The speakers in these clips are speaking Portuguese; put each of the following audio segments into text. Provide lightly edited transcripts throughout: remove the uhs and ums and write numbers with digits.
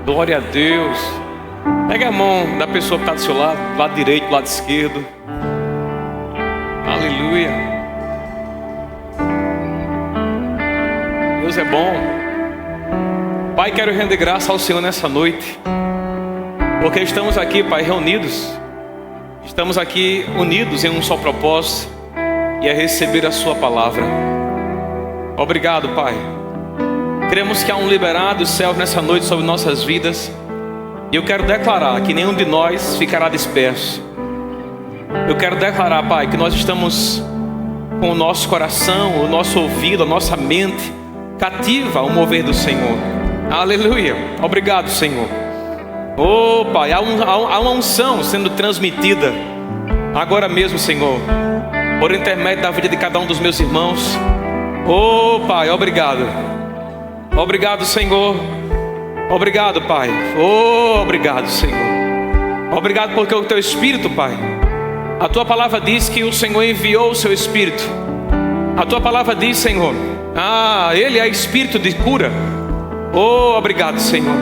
Glória a Deus. Pega a mão da pessoa que está do seu lado direito, lado esquerdo. Aleluia. Deus é bom. Pai, quero render graça ao Senhor nessa noite, porque estamos aqui, Pai, reunidos. Estamos aqui unidos em um só propósito, e é receber a sua palavra. Obrigado, Pai. Cremos que há um liberado céu nessa noite sobre nossas vidas. E eu quero declarar que nenhum de nós ficará disperso. Eu quero declarar, Pai, que nós estamos com o nosso coração, o nosso ouvido, a nossa mente cativa ao mover do Senhor. Aleluia. Obrigado, Senhor. Oh, Pai, há uma unção sendo transmitida agora mesmo, Senhor, por intermédio da vida de cada um dos meus irmãos. Oh, Pai, obrigado. Obrigado, Senhor. Obrigado, Pai. Oh, obrigado, Senhor. Obrigado porque o Teu Espírito, Pai, a Tua palavra diz que o Senhor enviou o Seu Espírito. A Tua palavra diz, Senhor, Ele é Espírito de cura. Oh, obrigado, Senhor.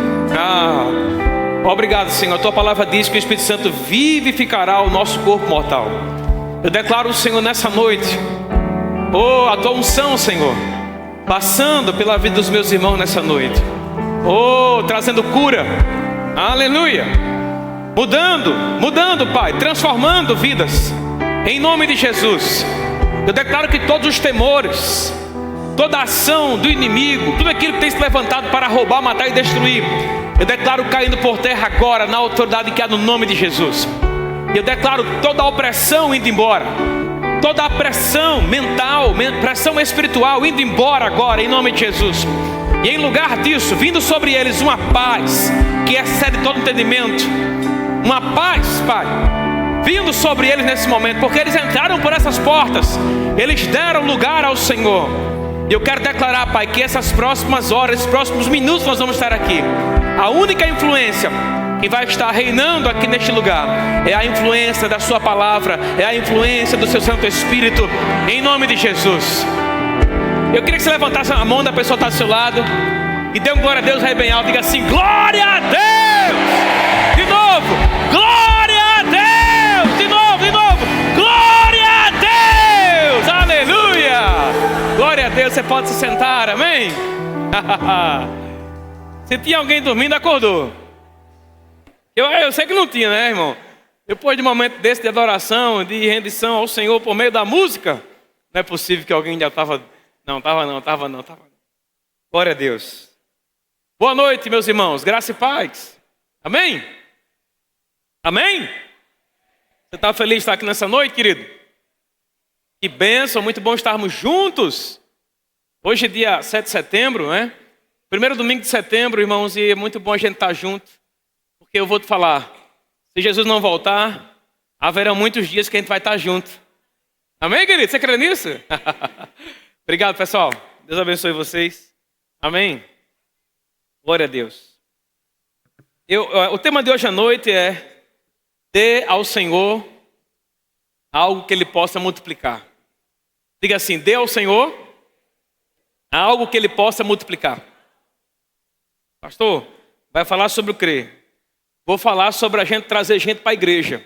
Obrigado, Senhor. A Tua palavra diz que o Espírito Santo vivificará o nosso corpo mortal. Eu declaro, Senhor, nessa noite, oh, a Tua unção, Senhor, passando pela vida dos meus irmãos nessa noite. Oh, trazendo cura. Aleluia. Mudando, Pai, transformando vidas, em nome de Jesus. Eu declaro que todos os temores, toda a ação do inimigo, tudo aquilo que tem se levantado para roubar, matar e destruir, eu declaro caindo por terra agora, na autoridade que há no nome de Jesus. Eu declaro toda a opressão indo embora, toda a pressão mental, pressão espiritual indo embora agora, em nome de Jesus. E em lugar disso, vindo sobre eles uma paz que excede todo entendimento. Uma paz, Pai, vindo sobre eles nesse momento, porque eles entraram por essas portas, eles deram lugar ao Senhor. E eu quero declarar, Pai, que essas próximas horas, esses próximos minutos nós vamos estar aqui. A única influência que vai estar reinando aqui neste lugar é a influência da Sua palavra, é a influência do Seu Santo Espírito, em nome de Jesus. Eu queria que você levantasse a mão da pessoa que está do seu lado e dê um glória a Deus aí bem alto. Diga assim: glória a Deus! De novo, glória a Deus! De novo, glória a Deus! Aleluia! Glória a Deus, você pode se sentar, amém? Se tinha alguém dormindo, acordou. Eu sei que não tinha, né, irmão? Depois de um momento desse de adoração, de rendição ao Senhor por meio da música, não é possível que alguém já estava... Não, estava não. Glória a Deus. Boa noite, meus irmãos. Graça e paz. Amém? Amém? Você está feliz de estar aqui nessa noite, querido? Que bênção, muito bom estarmos juntos. Hoje é dia 7 de setembro, né? Primeiro domingo de setembro, irmãos, e é muito bom a gente estar junto. Porque eu vou te falar, se Jesus não voltar, haverá muitos dias que a gente vai estar junto. Amém, querido? Você crê nisso? Obrigado, pessoal. Deus abençoe vocês. Amém. Glória a Deus. O tema de hoje à noite é: dê ao Senhor algo que Ele possa multiplicar. Diga assim: dê ao Senhor algo que Ele possa multiplicar. Pastor, vai falar sobre o crer. Vou falar sobre a gente trazer gente para a igreja.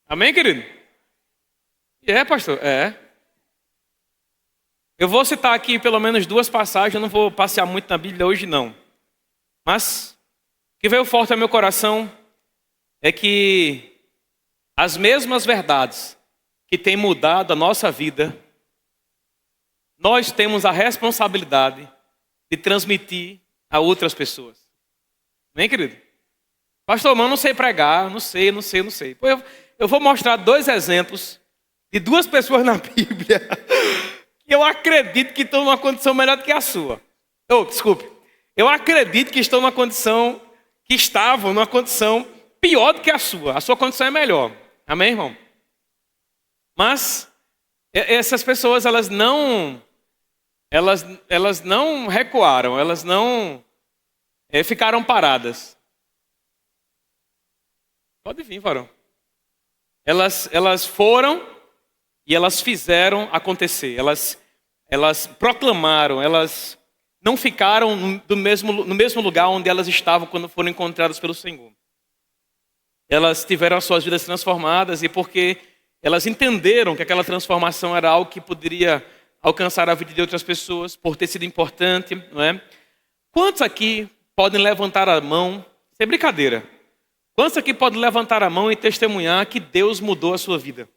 Amém, querido? Pastor? Eu vou citar aqui pelo menos duas passagens, eu não vou passear muito na Bíblia hoje não. Mas o que veio forte ao meu coração é que as mesmas verdades que têm mudado a nossa vida, nós temos a responsabilidade de transmitir a outras pessoas. Amém, querido? Pastor, mas eu não sei pregar, não sei. Eu vou mostrar dois exemplos de duas pessoas na Bíblia que eu acredito que estão numa condição melhor do que a sua. Eu acredito que estão numa condição, que estavam numa condição pior do que a sua. A sua condição é melhor. Amém, irmão? Mas essas pessoas, elas não recuaram, elas não ficaram paradas. Pode vir, varão. Elas foram e elas fizeram acontecer. Elas proclamaram, elas não ficaram no mesmo lugar onde elas estavam quando foram encontradas pelo Senhor. Elas tiveram as suas vidas transformadas, e porque elas entenderam que aquela transformação era algo que poderia alcançar a vida de outras pessoas, por ter sido importante, não é? Quantos aqui podem levantar a mão, sem brincadeira, quantos aqui podem levantar a mão e testemunhar que Deus mudou a sua vida?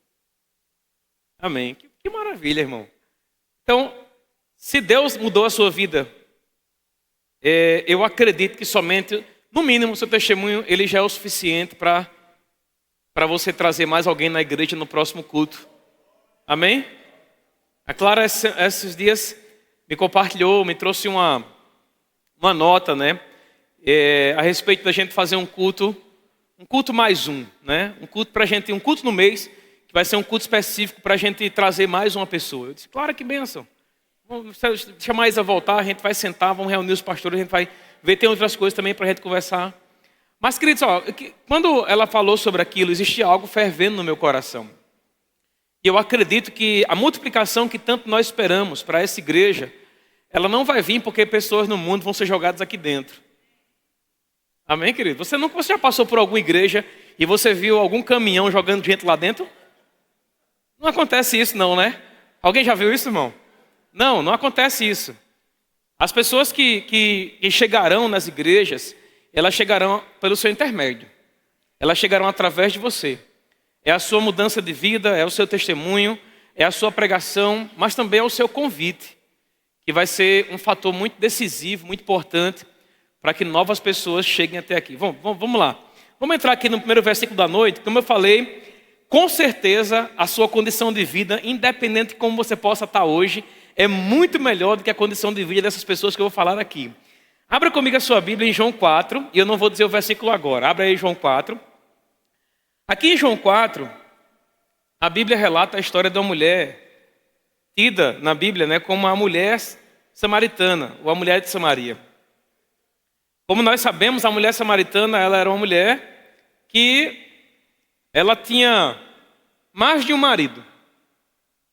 Amém. Que maravilha, irmão. Então, se Deus mudou a sua vida, eu acredito que somente, no mínimo, o seu testemunho, ele já é o suficiente para você trazer mais alguém na igreja no próximo culto. Amém? A Clara, esses dias, me compartilhou, me trouxe uma nota, né? A respeito da gente fazer um culto mais um, né? Um culto no mês, que vai ser um culto específico para a gente trazer mais uma pessoa. Eu disse, Clara, que bênção. Vamos chamar eles a voltar, a gente vai sentar, vamos reunir os pastores, a gente vai ver, tem outras coisas também para a gente conversar. Mas, queridos, quando ela falou sobre aquilo, existia algo fervendo no meu coração. E eu acredito que a multiplicação que tanto nós esperamos para essa igreja, ela não vai vir porque pessoas no mundo vão ser jogadas aqui dentro. Amém, querido? Você já passou por alguma igreja e você viu algum caminhão jogando gente lá dentro? Não acontece isso não, né? Alguém já viu isso, irmão? Não acontece isso. As pessoas que chegarão nas igrejas, elas chegarão pelo seu intermédio. Elas chegarão através de você. É a sua mudança de vida, é o seu testemunho, é a sua pregação, mas também é o seu convite, que vai ser um fator muito decisivo, muito importante, para que novas pessoas cheguem até aqui. Vamos lá. Vamos entrar aqui no primeiro versículo da noite. Como eu falei, com certeza a sua condição de vida, independente de como você possa estar hoje, é muito melhor do que a condição de vida dessas pessoas que eu vou falar aqui. Abra comigo a sua Bíblia em João 4, e eu não vou dizer o versículo agora. Abra aí João 4. Aqui em João 4, a Bíblia relata a história de uma mulher, tida na Bíblia, né, como a mulher samaritana, ou a mulher de Samaria. Como nós sabemos, a mulher samaritana, ela era uma mulher que ela tinha mais de um marido.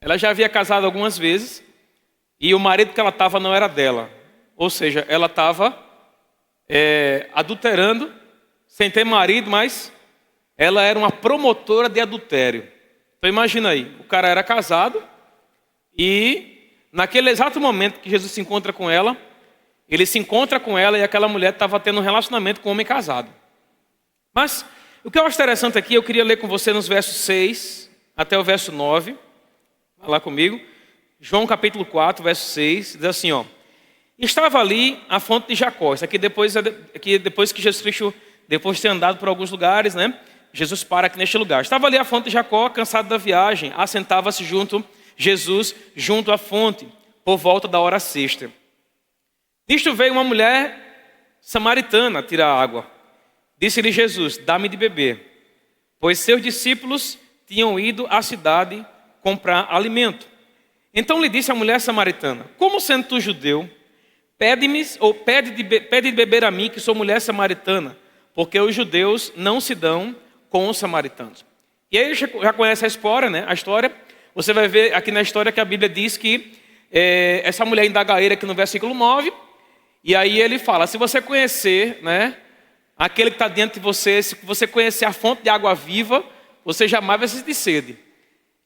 Ela já havia casado algumas vezes, e o marido que ela estava não era dela. Ou seja, ela estava adulterando, sem ter marido, mas ela era uma promotora de adultério. Então imagina aí, o cara era casado, e naquele exato momento que Jesus se encontra com ela, ele se encontra com ela e aquela mulher estava tendo um relacionamento com um homem casado. Mas o que eu acho interessante aqui, eu queria ler com você nos versos 6 até o verso 9. Vai lá comigo. João capítulo 4, verso 6, diz assim, ó. Estava ali a fonte de Jacó. Isso aqui depois que Jesus Cristo, depois de ter andado por alguns lugares, né? Jesus para aqui neste lugar. Estava ali a fonte de Jacó, cansado da viagem. Assentava-se Jesus junto à fonte, por volta da hora sexta. Nisto veio uma mulher samaritana tirar água. Disse-lhe Jesus, dá-me de beber. Pois seus discípulos tinham ido à cidade comprar alimento. Então lhe disse a mulher samaritana, como sendo tu judeu, pede de beber a mim, que sou mulher samaritana, porque os judeus não se dão com os samaritanos. E aí já conhece a história, né? A história, você vai ver aqui na história que a Bíblia diz que essa mulher indaga ele aqui no versículo 9, e aí ele fala, se você conhecer, né, aquele que está dentro de você, se você conhecer a fonte de água viva, você jamais vai sentir sede.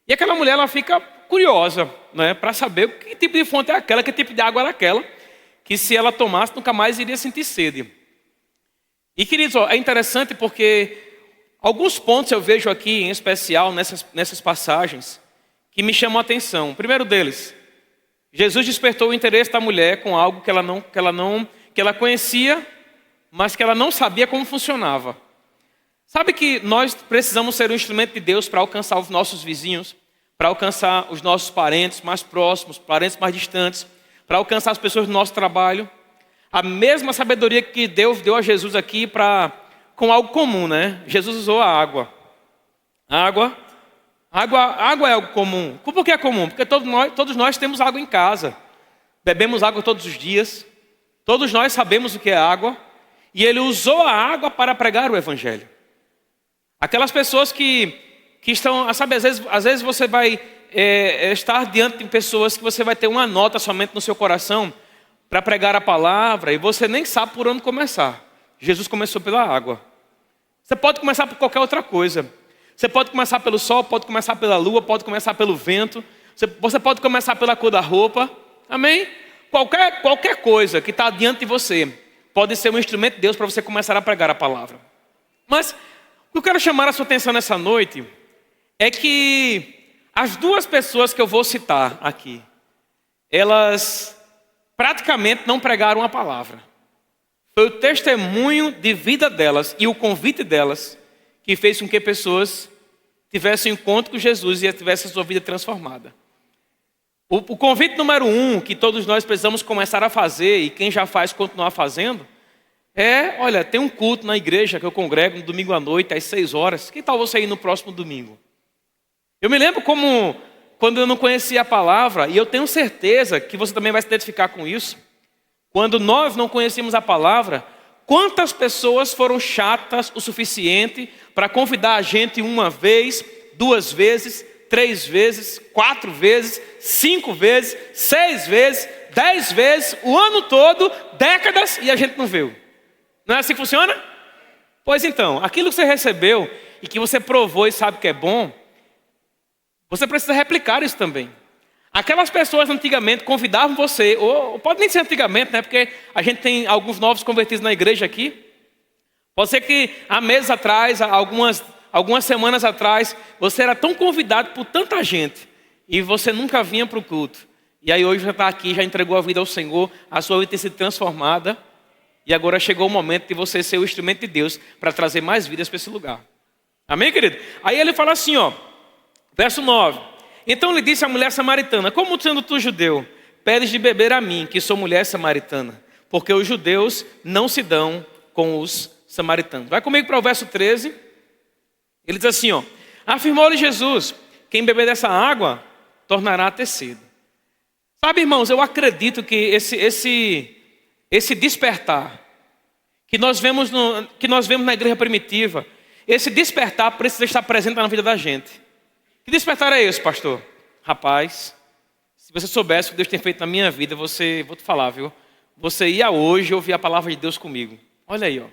E aquela mulher, ela fica curiosa, né, para saber que tipo de fonte é aquela, que tipo de água era aquela, que se ela tomasse nunca mais iria sentir sede. E queridos, é interessante porque alguns pontos eu vejo aqui, em especial nessas passagens, que me chamam a atenção. O primeiro deles, Jesus despertou o interesse da mulher com algo que ela conhecia, mas que ela não sabia como funcionava. Sabe que nós precisamos ser um instrumento de Deus para alcançar os nossos vizinhos, para alcançar os nossos parentes mais próximos, parentes mais distantes, para alcançar as pessoas do nosso trabalho. A mesma sabedoria que Deus deu a Jesus aqui com algo comum, né? Jesus usou a água. Água é algo comum. Por que é comum? Porque todos nós temos água em casa. Bebemos água todos os dias. Todos nós sabemos o que é água. E ele usou a água para pregar o evangelho. Aquelas pessoas que estão, sabe, às vezes você vai estar diante de pessoas que você vai ter uma nota somente no seu coração, para pregar a palavra e você nem sabe por onde começar. Jesus começou pela água. Você pode começar por qualquer outra coisa. Você pode começar pelo sol, pode começar pela lua, pode começar pelo vento. Você pode começar pela cor da roupa. Amém? Qualquer coisa que está diante de você pode ser um instrumento de Deus para você começar a pregar a palavra. Mas o que eu quero chamar a sua atenção nessa noite é que as duas pessoas que eu vou citar aqui, elas praticamente não pregaram a palavra. Foi o testemunho de vida delas e o convite delas que fez com que pessoas tivessem um encontro com Jesus e tivessem a sua vida transformada. O convite número 1 que todos nós precisamos começar a fazer, e quem já faz continuar fazendo, olha, tem um culto na igreja que eu congrego no domingo à noite, às 6 horas. Que tal você ir no próximo domingo? Eu me lembro como quando eu não conhecia a palavra, e eu tenho certeza que você também vai se identificar com isso. Quando nós não conhecíamos a palavra, quantas pessoas foram chatas o suficiente para convidar a gente uma vez, 2 vezes, 3 vezes, 4 vezes, 5 vezes, 6 vezes, 10 vezes, o ano todo, décadas, e a gente não viu. Não é assim que funciona? Pois então, aquilo que você recebeu e que você provou e sabe que é bom, você precisa replicar isso também. Aquelas pessoas antigamente convidavam você, ou pode nem ser antigamente, né? Porque a gente tem alguns novos convertidos na igreja aqui. Pode ser que há meses atrás, algumas semanas atrás, você era tão convidado por tanta gente e você nunca vinha para o culto. E aí hoje já está aqui, já entregou a vida ao Senhor, a sua vida tem sido transformada e agora chegou o momento de você ser o instrumento de Deus para trazer mais vidas para esse lugar. Amém, querido? Aí ele fala assim, verso 9. Então lhe disse a mulher samaritana: como sendo tu judeu, pedes de beber a mim, que sou mulher samaritana? Porque os judeus não se dão com os samaritanos. Vai comigo para o verso 13. Ele diz assim, afirmou-lhe Jesus: quem beber dessa água tornará a ter sede. Sabe, irmãos, eu acredito que esse despertar que nós vemos na igreja primitiva, esse despertar precisa estar presente na vida da gente. Que despertar é esse, pastor? Rapaz, se você soubesse o que Deus tem feito na minha vida, vou te falar, viu? Você ia hoje ouvir a palavra de Deus comigo. Olha aí,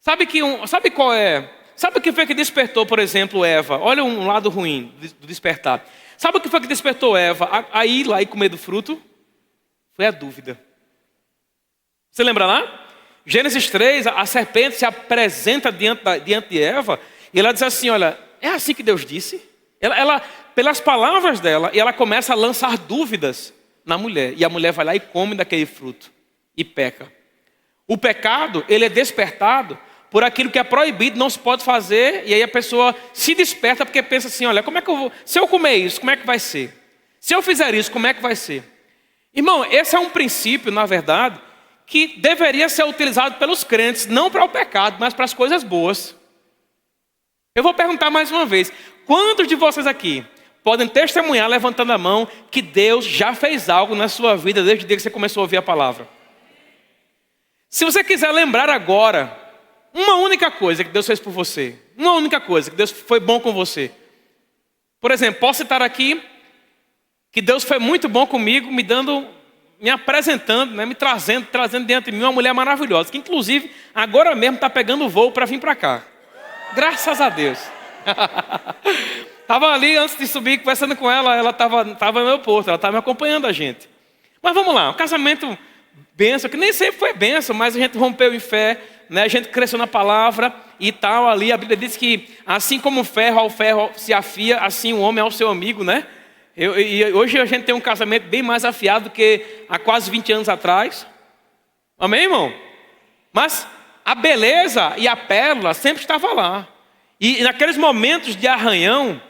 Sabe o que foi que despertou, por exemplo, Eva? Olha um lado ruim do despertar. Sabe o que foi que despertou Eva a ir lá e comer do fruto? Foi a dúvida. Você lembra lá? Gênesis 3, a serpente se apresenta diante de Eva e ela diz assim, olha, é assim que Deus disse? Ela, pelas palavras dela, ela começa a lançar dúvidas na mulher. E a mulher vai lá e come daquele fruto e peca. O pecado, ele é despertado por aquilo que é proibido, não se pode fazer. E aí a pessoa se desperta porque pensa assim, olha, como é que eu vou... Se eu comer isso, como é que vai ser? Se eu fizer isso, como é que vai ser? Irmão, esse é um princípio, na verdade, que deveria ser utilizado pelos crentes, não para o pecado, mas para as coisas boas. Eu vou perguntar mais uma vez, quantos de vocês aqui podem testemunhar, levantando a mão, que Deus já fez algo na sua vida desde o dia que você começou a ouvir a palavra? Se você quiser lembrar agora, uma única coisa que Deus fez por você, uma única coisa que Deus foi bom com você. Por exemplo, posso citar aqui que Deus foi muito bom comigo, me apresentando, né, me trazendo diante de mim uma mulher maravilhosa, que inclusive agora mesmo está pegando o voo para vir para cá. Graças a Deus. Estava ali antes de subir, conversando com ela estava no aeroporto, ela estava me acompanhando a gente. Mas vamos lá, um casamento bênção, que nem sempre foi bênção, mas a gente rompeu em fé, né? A gente cresceu na palavra e tal ali. A Bíblia diz que assim como o ferro ao ferro se afia, assim o homem ao seu amigo, né? E hoje a gente tem um casamento bem mais afiado do que há quase 20 anos atrás. Amém, irmão? Mas a beleza e a pérola sempre estavam lá. E naqueles momentos de arranhão,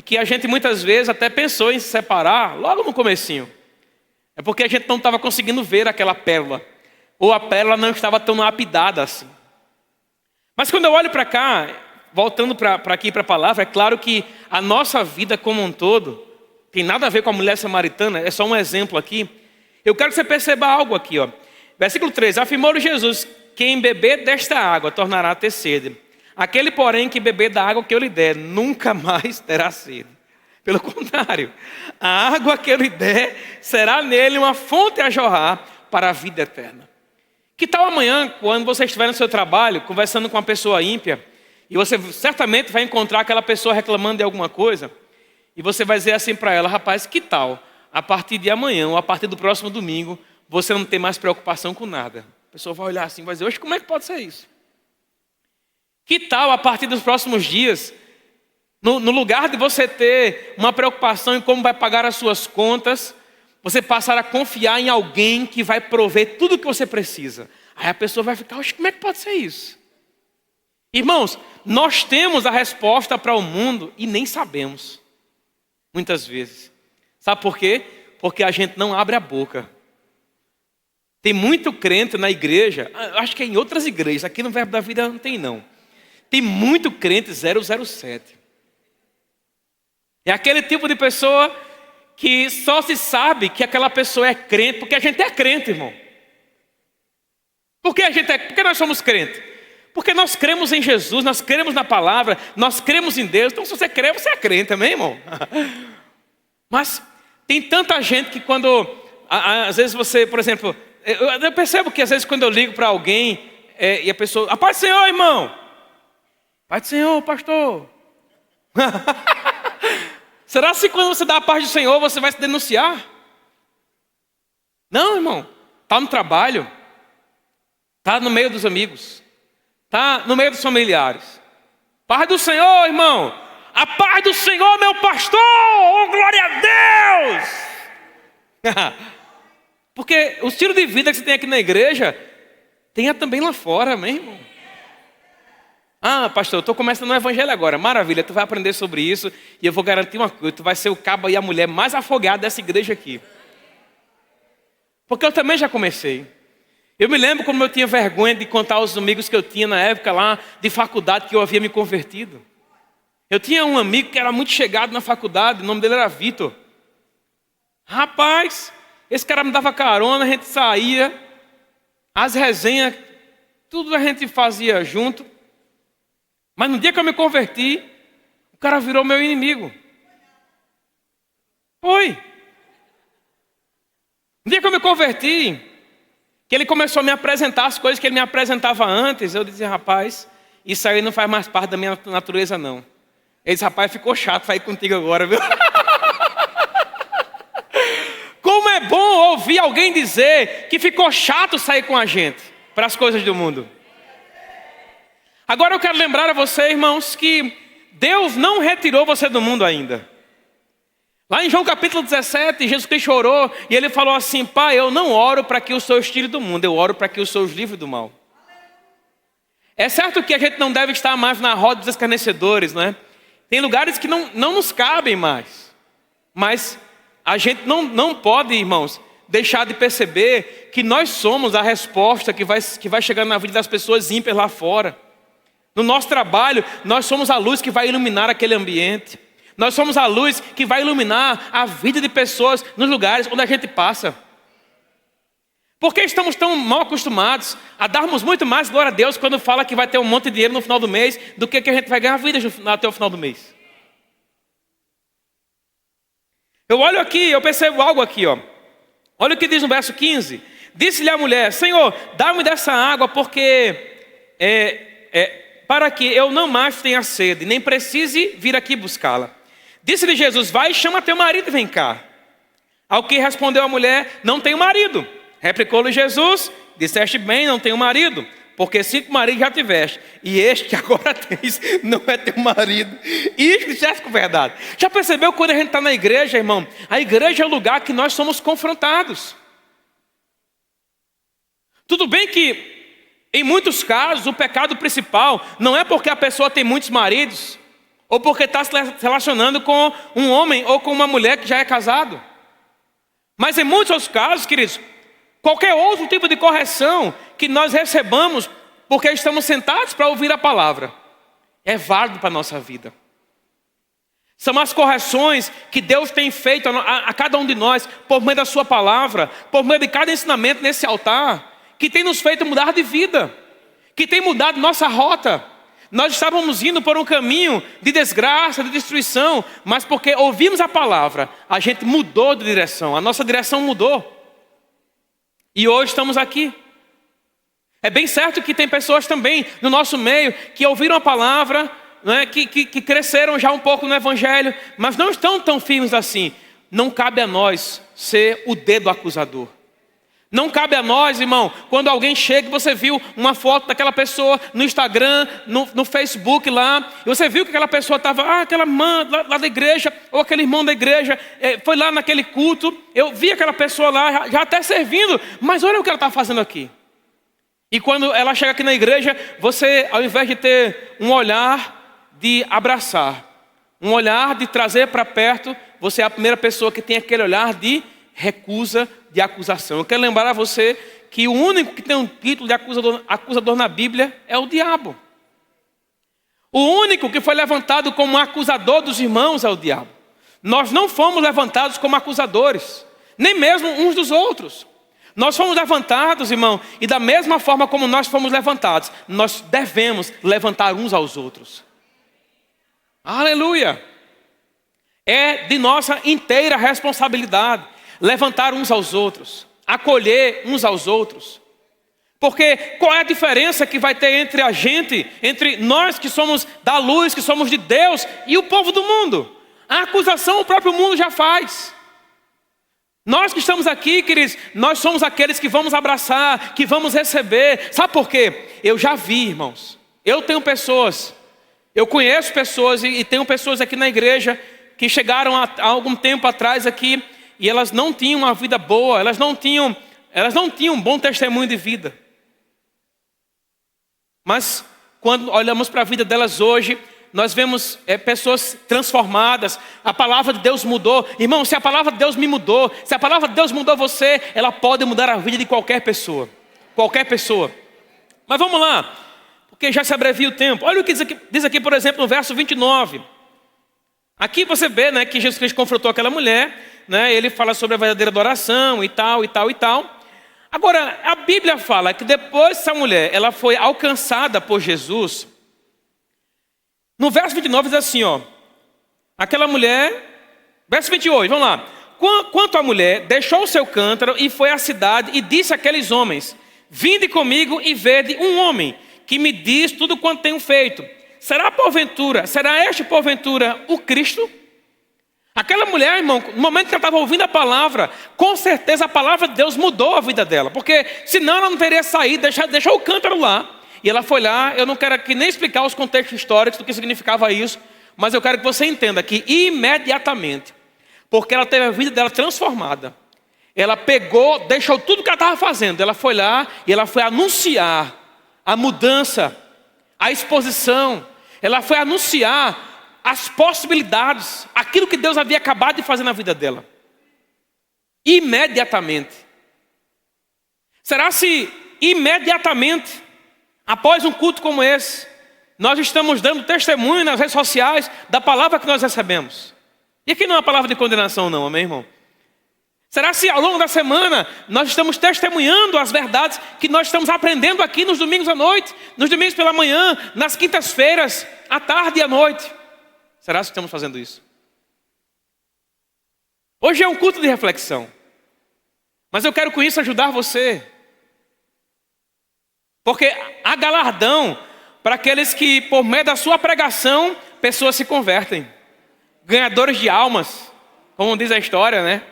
que a gente muitas vezes até pensou em se separar, logo no comecinho. É porque a gente não estava conseguindo ver aquela pérola. Ou a pérola não estava tão lapidada assim. Mas quando eu olho para cá, voltando para aqui para a palavra, é claro que a nossa vida como um todo, tem nada a ver com a mulher samaritana, é só um exemplo aqui. Eu quero que você perceba algo aqui, Versículo 3, afirmou Jesus: quem beber desta água tornará a ter sede. Aquele, porém, que beber da água que eu lhe der, nunca mais terá sede. Pelo contrário, a água que eu lhe der será nele uma fonte a jorrar para a vida eterna. Que tal amanhã, quando você estiver no seu trabalho, conversando com uma pessoa ímpia, e você certamente vai encontrar aquela pessoa reclamando de alguma coisa, e você vai dizer assim para ela: rapaz, que tal, a partir de amanhã, ou a partir do próximo domingo, você não tem mais preocupação com nada? A pessoa vai olhar assim e vai dizer: oxe, como é que pode ser isso? Que tal, a partir dos próximos dias, no lugar de você ter uma preocupação em como vai pagar as suas contas, você passar a confiar em alguém que vai prover tudo o que você precisa? Aí a pessoa vai ficar: oxe, como é que pode ser isso? Irmãos, nós temos a resposta para o mundo e nem sabemos, muitas vezes. Sabe por quê? Porque a gente não abre a boca. Tem muito crente na igreja, acho que é em outras igrejas, aqui no Verbo da Vida não tem não. Tem muito crente 007. É aquele tipo de pessoa que só se sabe que aquela pessoa é crente porque a gente é crente, irmão. Por que nós somos crentes? Porque nós cremos em Jesus, nós cremos na palavra, nós cremos em Deus. Então se você crê, você é crente também, irmão. Mas tem tanta gente que quando, às vezes você, por exemplo, eu percebo que às vezes quando eu ligo para alguém e a pessoa: a paz do Senhor, irmão. Paz do Senhor, pastor. Será que quando você dá a paz do Senhor, você vai se denunciar? Não, irmão. Está no trabalho. Está no meio dos amigos. Está no meio dos familiares. Paz do Senhor, irmão. A paz do Senhor, meu pastor. Oh, glória a Deus. Porque o estilo de vida que você tem aqui na igreja, tenha também lá fora, amém, irmão? Ah, pastor, eu estou começando no evangelho agora. Maravilha, tu vai aprender sobre isso. E eu vou garantir uma coisa: tu vai ser o cabo e a mulher mais afogada dessa igreja aqui. Porque eu também já comecei. Eu me lembro como eu tinha vergonha de contar aos amigos que eu tinha na época lá de faculdade que eu havia me convertido. Eu tinha um amigo que era muito chegado na faculdade, o nome dele era Vitor. Rapaz, esse cara me dava carona, a gente saía, as resenhas, tudo a gente fazia junto. Mas no dia que eu me converti, o cara virou meu inimigo. Foi. No dia que eu me converti, que ele começou a me apresentar as coisas que ele me apresentava antes, eu dizia: rapaz, isso aí não faz mais parte da minha natureza não. Ele disse: rapaz, ficou chato sair contigo agora, viu? Como é bom ouvir alguém dizer que ficou chato sair com a gente para as coisas do mundo. Agora eu quero lembrar a você, irmãos, que Deus não retirou você do mundo ainda. Lá em João capítulo 17, Jesus Cristo orou e ele falou assim: Pai, eu não oro para que o Senhor os tire do mundo, eu oro para que o Senhor os livre do mal. É certo que a gente não deve estar mais na roda dos escarnecedores, né? Tem lugares que não nos cabem mais. Mas a gente não pode, irmãos, deixar de perceber que nós somos a resposta que vai chegar na vida das pessoas ímpias lá fora. No nosso trabalho, nós somos a luz que vai iluminar aquele ambiente. Nós somos a luz que vai iluminar a vida de pessoas nos lugares onde a gente passa. Por que estamos tão mal acostumados a darmos muito mais glória a Deus quando fala que vai ter um monte de dinheiro no final do mês do que a gente vai ganhar vida até o final do mês? Eu olho aqui, eu percebo algo aqui, ó. Olha o que diz no verso 15. Disse-lhe a mulher: Senhor, dá-me dessa água porque para que eu não mais tenha sede, nem precise vir aqui buscá-la. Disse-lhe Jesus: vai, chama teu marido e vem cá. Ao que respondeu a mulher: não tenho marido. Replicou-lhe Jesus: disseste bem, não tenho marido, porque 5 maridos já tiveste, e este que agora tens não é teu marido. Isso disseste com verdade. Já percebeu quando a gente está na igreja, irmão? A igreja é o lugar que nós somos confrontados. Tudo bem que em muitos casos, o pecado principal não é porque a pessoa tem muitos maridos, ou porque está se relacionando com um homem ou com uma mulher que já é casado. Mas em muitos outros casos, queridos, qualquer outro tipo de correção que nós recebamos porque estamos sentados para ouvir a palavra, é válido para a nossa vida. São as correções que Deus tem feito a cada um de nós, por meio da sua palavra, por meio de cada ensinamento nesse altar, que tem nos feito mudar de vida, que tem mudado nossa rota. Nós estávamos indo por um caminho de desgraça, de destruição, mas porque ouvimos a palavra, a gente mudou de direção, a nossa direção mudou. E hoje estamos aqui. É bem certo que tem pessoas também no nosso meio que ouviram a palavra, né, que cresceram já um pouco no Evangelho, mas não estão tão firmes assim. Não cabe a nós ser o dedo acusador. Não cabe a nós, irmão, quando alguém chega e você viu uma foto daquela pessoa no Instagram, no Facebook lá, e você viu que aquela pessoa estava, aquela irmã lá da igreja, ou aquele irmão da igreja, foi lá naquele culto, eu vi aquela pessoa lá, já até servindo, mas olha o que ela está fazendo aqui. E quando ela chega aqui na igreja, você, ao invés de ter um olhar de abraçar, um olhar de trazer para perto, você é a primeira pessoa que tem aquele olhar de recusa, de acusação. Eu quero lembrar a você que o único que tem um título de acusador na Bíblia é o diabo. O único que foi levantado como acusador dos irmãos é o diabo. Nós não fomos levantados como acusadores, nem mesmo uns dos outros. Nós fomos levantados, irmão, e da mesma forma como nós fomos levantados, nós devemos levantar uns aos outros. Aleluia! É de nossa inteira responsabilidade levantar uns aos outros, acolher uns aos outros. Porque qual é a diferença que vai ter entre a gente, entre nós que somos da luz, que somos de Deus, e o povo do mundo? A acusação o próprio mundo já faz. Nós que estamos aqui, queridos, nós somos aqueles que vamos abraçar, que vamos receber. Sabe por quê? Eu já vi, irmãos. Eu conheço pessoas e tenho pessoas aqui na igreja que chegaram há algum tempo atrás aqui e elas não tinham uma vida boa, elas não tinham um bom testemunho de vida. Mas quando olhamos para a vida delas hoje, nós vemos pessoas transformadas. A palavra de Deus mudou. Irmão, se a palavra de Deus me mudou, se a palavra de Deus mudou você, ela pode mudar a vida de qualquer pessoa. Qualquer pessoa. Mas vamos lá, porque já se abrevia o tempo. Olha o que diz aqui, por exemplo, no verso 29. Aqui você vê, né, que Jesus Cristo confrontou aquela mulher, né, ele fala sobre a verdadeira adoração e tal, e tal, e tal. Agora, a Bíblia fala que depois essa mulher, ela foi alcançada por Jesus. No verso 29 diz assim, aquela mulher, verso 28, vamos lá. Quanto a mulher, deixou o seu cântaro e foi à cidade e disse àqueles homens: vinde comigo e vede um homem que me diz tudo quanto tenho feito. Será este porventura o Cristo? Aquela mulher, irmão, no momento que ela estava ouvindo a palavra, com certeza a palavra de Deus mudou a vida dela. Porque senão ela não teria saído, deixou o cântaro lá. E ela foi lá. Eu não quero aqui nem explicar os contextos históricos do que significava isso, mas eu quero que você entenda que imediatamente, porque ela teve a vida dela transformada, ela pegou, deixou tudo que ela estava fazendo, ela foi lá e ela foi anunciar a mudança, a exposição. Ela foi anunciar as possibilidades, aquilo que Deus havia acabado de fazer na vida dela. Imediatamente. Será se imediatamente, após um culto como esse, nós estamos dando testemunho nas redes sociais da palavra que nós recebemos? E aqui não é uma palavra de condenação não, amém, irmão? Será se ao longo da semana nós estamos testemunhando as verdades que nós estamos aprendendo aqui nos domingos à noite, nos domingos pela manhã, nas quintas-feiras, à tarde e à noite? Será que estamos fazendo isso? Hoje é um culto de reflexão, mas eu quero com isso ajudar você, porque há galardão para aqueles que, por meio da sua pregação, pessoas se convertem, ganhadores de almas, como diz a história, né?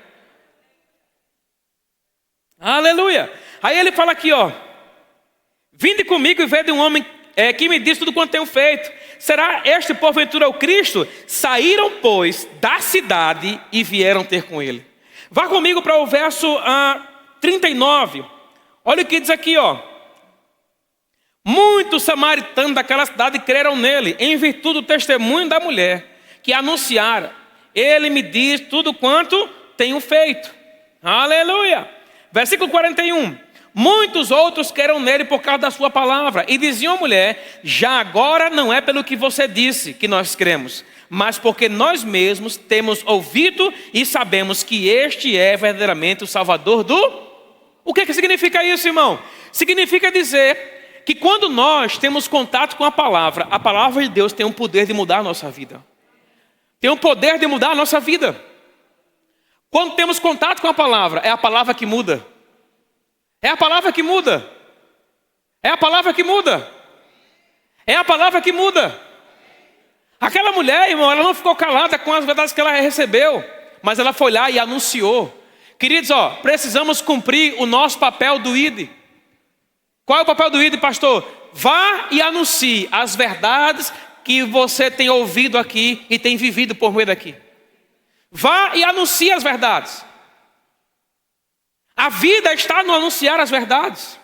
Aleluia! Aí ele fala aqui, vinde comigo e vede um homem que me diz tudo quanto tenho feito. Será este porventura o Cristo? Saíram, pois, da cidade e vieram ter com ele. Vá comigo para o verso 39. Olha o que diz aqui, Muitos samaritanos daquela cidade creram nele, em virtude do testemunho da mulher, que anunciara: ele me diz tudo quanto tenho feito. Aleluia! Versículo 41. Muitos outros creram nele por causa da sua palavra. E diziam à mulher: já agora não é pelo que você disse que nós cremos, mas porque nós mesmos temos ouvido e sabemos que este é verdadeiramente o Salvador do... O que significa isso, irmão? Significa dizer que quando nós temos contato com a palavra de Deus tem o poder de mudar a nossa vida. Tem o poder de mudar a nossa vida. Quando temos contato com a palavra, é a palavra que muda. É a palavra que muda. É a palavra que muda. É a palavra que muda. Aquela mulher, irmão, ela não ficou calada com as verdades que ela recebeu, mas ela foi lá e anunciou. Queridos, precisamos cumprir o nosso papel do ID. Qual é o papel do ID, pastor? Vá e anuncie as verdades que você tem ouvido aqui e tem vivido por meio daqui. Vá e anuncie as verdades. A vida está no anunciar as verdades.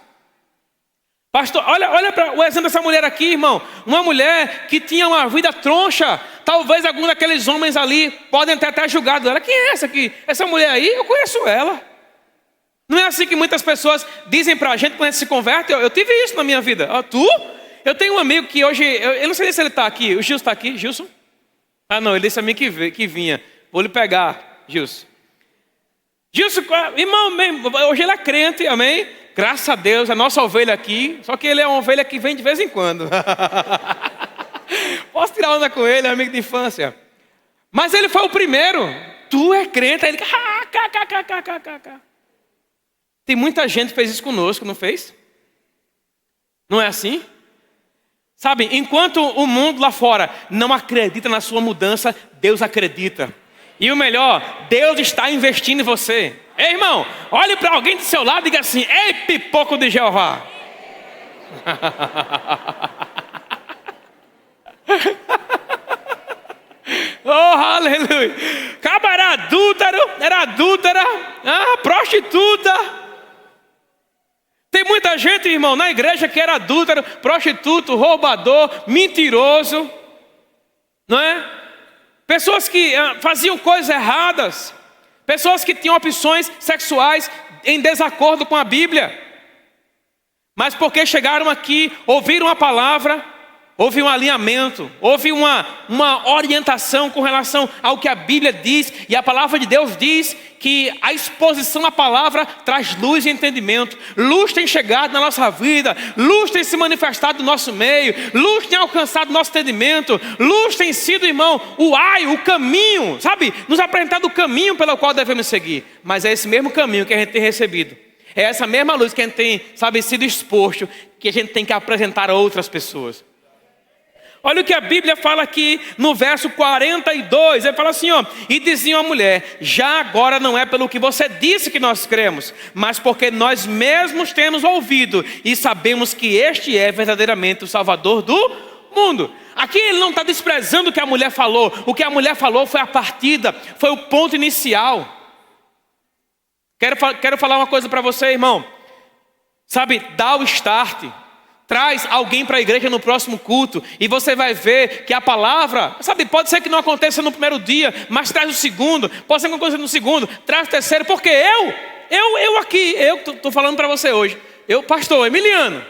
Pastor, olha para o exemplo dessa mulher aqui, irmão. Uma mulher que tinha uma vida troncha. Talvez algum daqueles homens ali podem ter até julgado ela. Quem é essa aqui? Essa mulher aí, eu conheço ela. Não é assim que muitas pessoas dizem pra gente quando a gente se converte? Eu tive isso na minha vida. Tu? Eu tenho um amigo que hoje, eu não sei se ele está aqui. O Gilson está aqui? Gilson? Ah não, ele disse a mim que vinha. Vou lhe pegar, Gilson. Gilson, irmão, hoje ele é crente, amém? Graças a Deus, a nossa ovelha aqui. Só que ele é uma ovelha que vem de vez em quando. Posso tirar onda com ele, amigo de infância. Mas ele foi o primeiro. Tu é crente? Aí ele... Tem muita gente que fez isso conosco, não fez? Não é assim? Sabe, enquanto o mundo lá fora não acredita na sua mudança, Deus acredita. E o melhor, Deus está investindo em você. Ei, irmão, olhe para alguém do seu lado e diga assim: ei, pipoco de Jeová. Oh, aleluia. Caba era adúltera, prostituta. Tem muita gente, irmão, na igreja que era adúltero, prostituto, roubador, mentiroso, não é? Pessoas que faziam coisas erradas, pessoas que tinham opções sexuais em desacordo com a Bíblia, mas porque chegaram aqui, ouviram a palavra, houve um alinhamento, houve uma orientação com relação ao que a Bíblia diz, e a palavra de Deus diz que a exposição à palavra traz luz e entendimento. Luz tem chegado na nossa vida, luz tem se manifestado no nosso meio, luz tem alcançado nosso entendimento, luz tem sido, irmão, o caminho, sabe? Nos apresentado o caminho pelo qual devemos seguir. Mas é esse mesmo caminho que a gente tem recebido. É essa mesma luz que a gente tem, sabe, sido exposto, que a gente tem que apresentar a outras pessoas. Olha o que a Bíblia fala aqui no verso 42. Ele fala assim, e diziam à mulher: já agora não é pelo que você disse que nós cremos, mas porque nós mesmos temos ouvido e sabemos que este é verdadeiramente o Salvador do mundo. Aqui ele não está desprezando o que a mulher falou. O que a mulher falou foi a partida, foi o ponto inicial. Quero falar uma coisa para você, irmão. Sabe, dá o start. Traz alguém para a igreja no próximo culto e você vai ver que a palavra, sabe, pode ser que não aconteça no primeiro dia, mas traz o segundo, pode ser que aconteça no segundo, traz o terceiro, porque eu estou falando para você hoje, pastor Emiliano,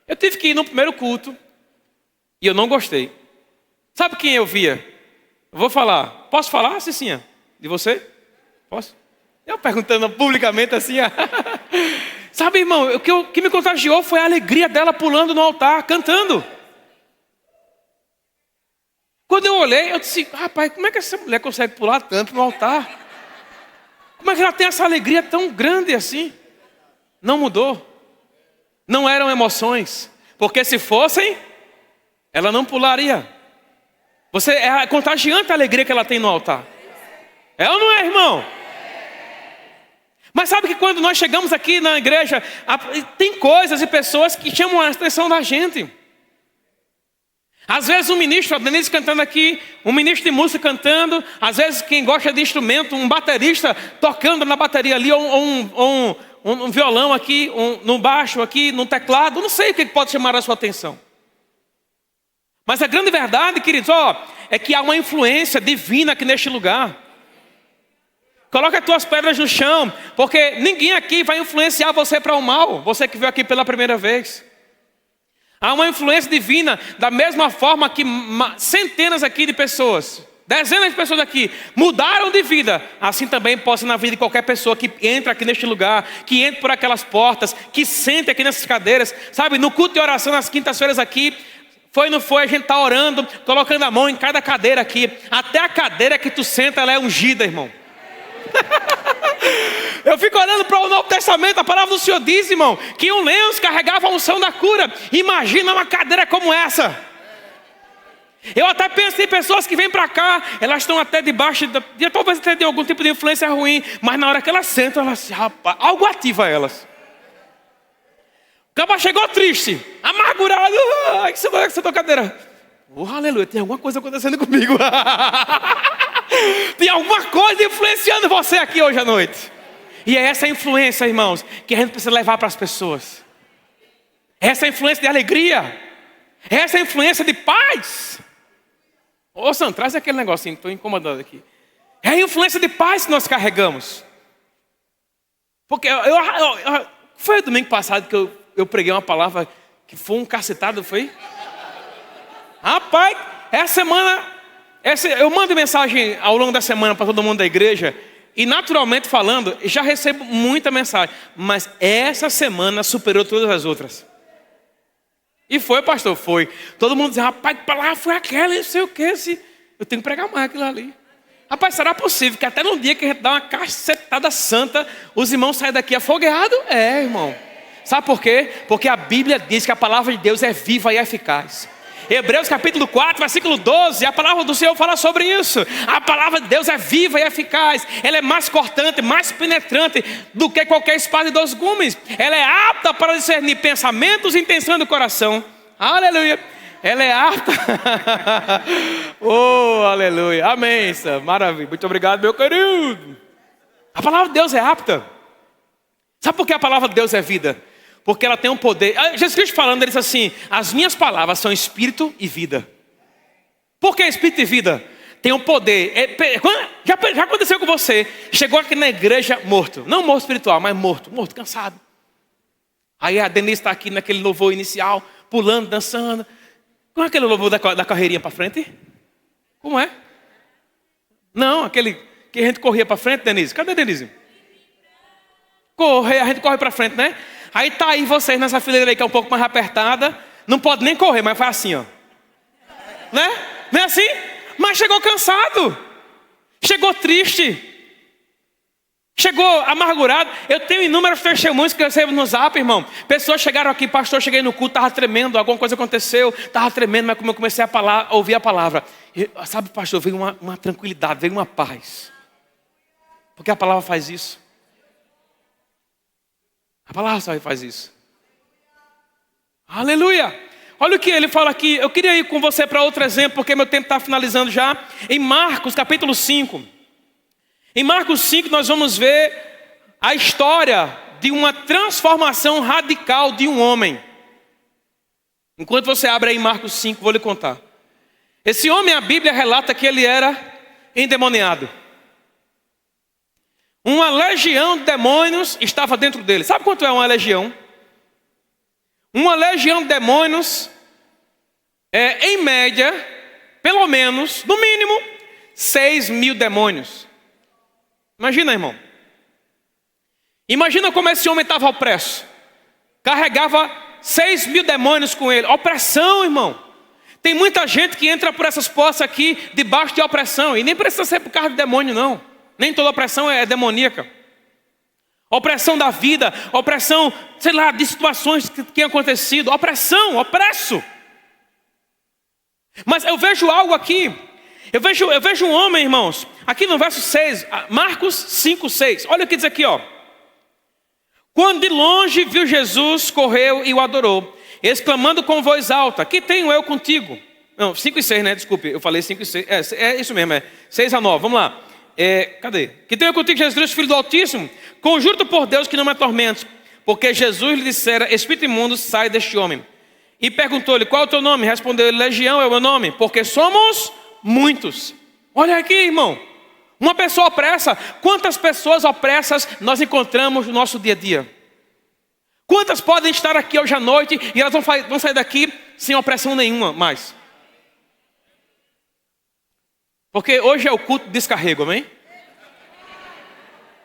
eu tive que ir no primeiro culto e eu não gostei. Sabe quem eu via? Eu vou falar, posso falar, Cicinha? De você? Posso? Eu perguntando publicamente assim, Sabe, irmão, o que me contagiou foi a alegria dela pulando no altar, cantando. Quando eu olhei, eu disse: rapaz, como é que essa mulher consegue pular tanto no altar? Como é que ela tem essa alegria tão grande assim? Não mudou. Não eram emoções. Porque se fossem, ela não pularia. É contagiante a alegria que ela tem no altar. É ou não é, irmão? Mas sabe que quando nós chegamos aqui na igreja, tem coisas e pessoas que chamam a atenção da gente. Às vezes um ministro, a Denise cantando aqui, um ministro de música cantando, às vezes quem gosta de instrumento, um baterista tocando na bateria ali, ou um violão aqui, no baixo aqui, no teclado, não sei o que pode chamar a sua atenção. Mas a grande verdade, queridos, é que há uma influência divina aqui neste lugar. Coloca as tuas pedras no chão, porque ninguém aqui vai influenciar você para o mal, você que veio aqui pela primeira vez. Há uma influência divina, da mesma forma que centenas aqui de pessoas, dezenas de pessoas aqui, mudaram de vida. Assim também pode ser na vida de qualquer pessoa que entra aqui neste lugar, que entra por aquelas portas, que sente aqui nessas cadeiras. Sabe, no culto de oração nas quintas-feiras aqui, não foi, a gente está orando, colocando a mão em cada cadeira aqui. Até a cadeira que tu senta, ela é ungida, irmão. Eu fico olhando para o Novo Testamento, a palavra do Senhor diz, irmão, que um lenço carregava a unção da cura. Imagina uma cadeira como essa. Eu até penso em pessoas que vêm para cá, elas estão até debaixo, talvez até de algum tipo de influência ruim, mas na hora que elas sentam, elas, rapaz, algo ativa elas. O cara chegou triste, amargurado, que você vai sentar a cadeira. Aleluia, tem alguma coisa acontecendo comigo. Tem alguma coisa influenciando você aqui hoje à noite. E é essa influência, irmãos, que a gente precisa levar para as pessoas. Essa influência de alegria. Essa influência de paz. Ô Sam, traz aquele negocinho, estou incomodando aqui. É a influência de paz que nós carregamos. Porque foi domingo passado que eu preguei uma palavra que foi um cacetado, foi? Rapaz, essa semana, eu mando mensagem ao longo da semana para todo mundo da igreja. E naturalmente falando, já recebo muita mensagem. Mas essa semana superou todas as outras. E foi, pastor, foi. Todo mundo dizia, rapaz, que palavra foi aquela, não sei o que. Eu tenho que pregar mais aquilo ali. Rapaz, será possível que até no dia que a gente dá uma cacetada santa, os irmãos saem daqui afogueados? É, irmão. Sabe por quê? Porque a Bíblia diz que a palavra de Deus é viva e eficaz. Hebreus capítulo 4, versículo 12, a palavra do Senhor fala sobre isso. A palavra de Deus é viva e eficaz. Ela é mais cortante, mais penetrante do que qualquer espada de 2 gumes. Ela é apta para discernir pensamentos e intenções do coração. Aleluia. Ela é apta. Oh, aleluia. Amém, Sam. Maravilha. Muito obrigado, meu querido. A palavra de Deus é apta. Sabe por que a palavra de Deus é vida? Porque ela tem um poder. Jesus Cristo falando, ele disse assim: as minhas palavras são espírito e vida. Por que espírito e vida? Tem um poder. Já aconteceu com você? Chegou aqui na igreja morto. Não morto espiritual, mas morto, cansado. Aí a Denise está aqui naquele louvor inicial, pulando, dançando. Como é aquele louvor da carreirinha para frente? Como é? Não, aquele que a gente corria para frente, Denise. Cadê a Denise? A gente corre para frente, né? Aí tá aí vocês nessa fileira aí que é um pouco mais apertada. Não pode nem correr, mas foi assim, ó. Né? Não é assim? Mas chegou cansado. Chegou triste. Chegou amargurado. Eu tenho inúmeros testemunhos que eu recebo no zap, irmão. Pessoas chegaram aqui, pastor, cheguei no culto, estava tremendo, alguma coisa aconteceu, estava tremendo, mas como eu comecei a ouvir a palavra. Sabe, pastor, veio uma tranquilidade, veio uma paz. Porque a palavra faz isso. A palavra só faz isso. Aleluia. Olha o que ele fala aqui. Eu queria ir com você para outro exemplo, porque meu tempo está finalizando já. Em Marcos capítulo 5. Em Marcos 5 nós vamos ver a história de uma transformação radical de um homem. Enquanto você abre aí em Marcos 5, vou lhe contar. Esse homem, a Bíblia relata que ele era endemoniado. Uma legião de demônios estava dentro dele. Sabe quanto é uma legião? Uma legião de demônios é, em média, pelo menos, no mínimo, 6.000 demônios. Imagina, irmão. Imagina como esse homem estava opresso. Carregava 6.000 demônios com ele. Opressão, irmão. Tem muita gente que entra por essas portas aqui debaixo de opressão. E nem precisa ser por causa de demônio, não. Nem toda opressão é demoníaca. Opressão da vida, opressão, sei lá, de situações que têm acontecido. Opressão, opresso. Mas eu vejo algo aqui. Eu vejo um homem, irmãos. Aqui no verso 6, Marcos 5, 6. Olha o que diz aqui, ó. Quando de longe viu Jesus, correu e o adorou, exclamando com voz alta: que tenho eu contigo? Não, 5 e 6, né? Desculpe, eu falei 5 e 6. É isso mesmo, é 6 a 9, vamos lá. Cadê? Que tenho contigo, Jesus Cristo, Filho do Altíssimo? Conjuro-te por Deus que não me atormentes. Porque Jesus lhe dissera: espírito imundo, sai deste homem. E perguntou-lhe: qual é o teu nome? Respondeu-lhe: Legião é o meu nome, porque somos muitos. Olha aqui, irmão. Uma pessoa opressa. Quantas pessoas opressas nós encontramos no nosso dia a dia? Quantas podem estar aqui hoje à noite e elas vão sair daqui sem opressão nenhuma mais? Porque hoje é o culto de descarrego, amém?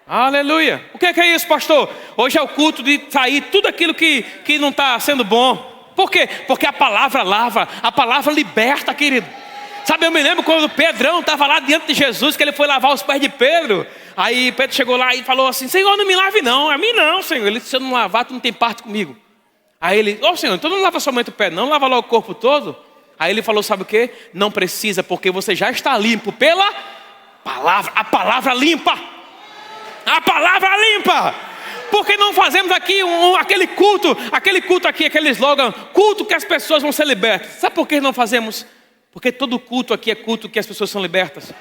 Aleluia. O que é isso, pastor? Hoje é o culto de sair tudo aquilo que não está sendo bom. Por quê? Porque a palavra lava, a palavra liberta, querido. Sabe, eu me lembro quando Pedrão estava lá diante de Jesus, que ele foi lavar os pés de Pedro. Aí Pedro chegou lá e falou assim: Senhor, não me lave não. A mim não, Senhor. Ele disse: se eu não lavar, tu não tem parte comigo. Aí ele: Senhor, então não lava somente o pé, não lava logo o corpo todo. Aí ele falou: sabe o quê? Não precisa, porque você já está limpo pela palavra. A palavra limpa. A palavra limpa. Por que não fazemos aqui aquele culto aqui, aquele slogan, culto que as pessoas vão ser libertas? Sabe por que não fazemos? Porque todo culto aqui é culto que as pessoas são libertas.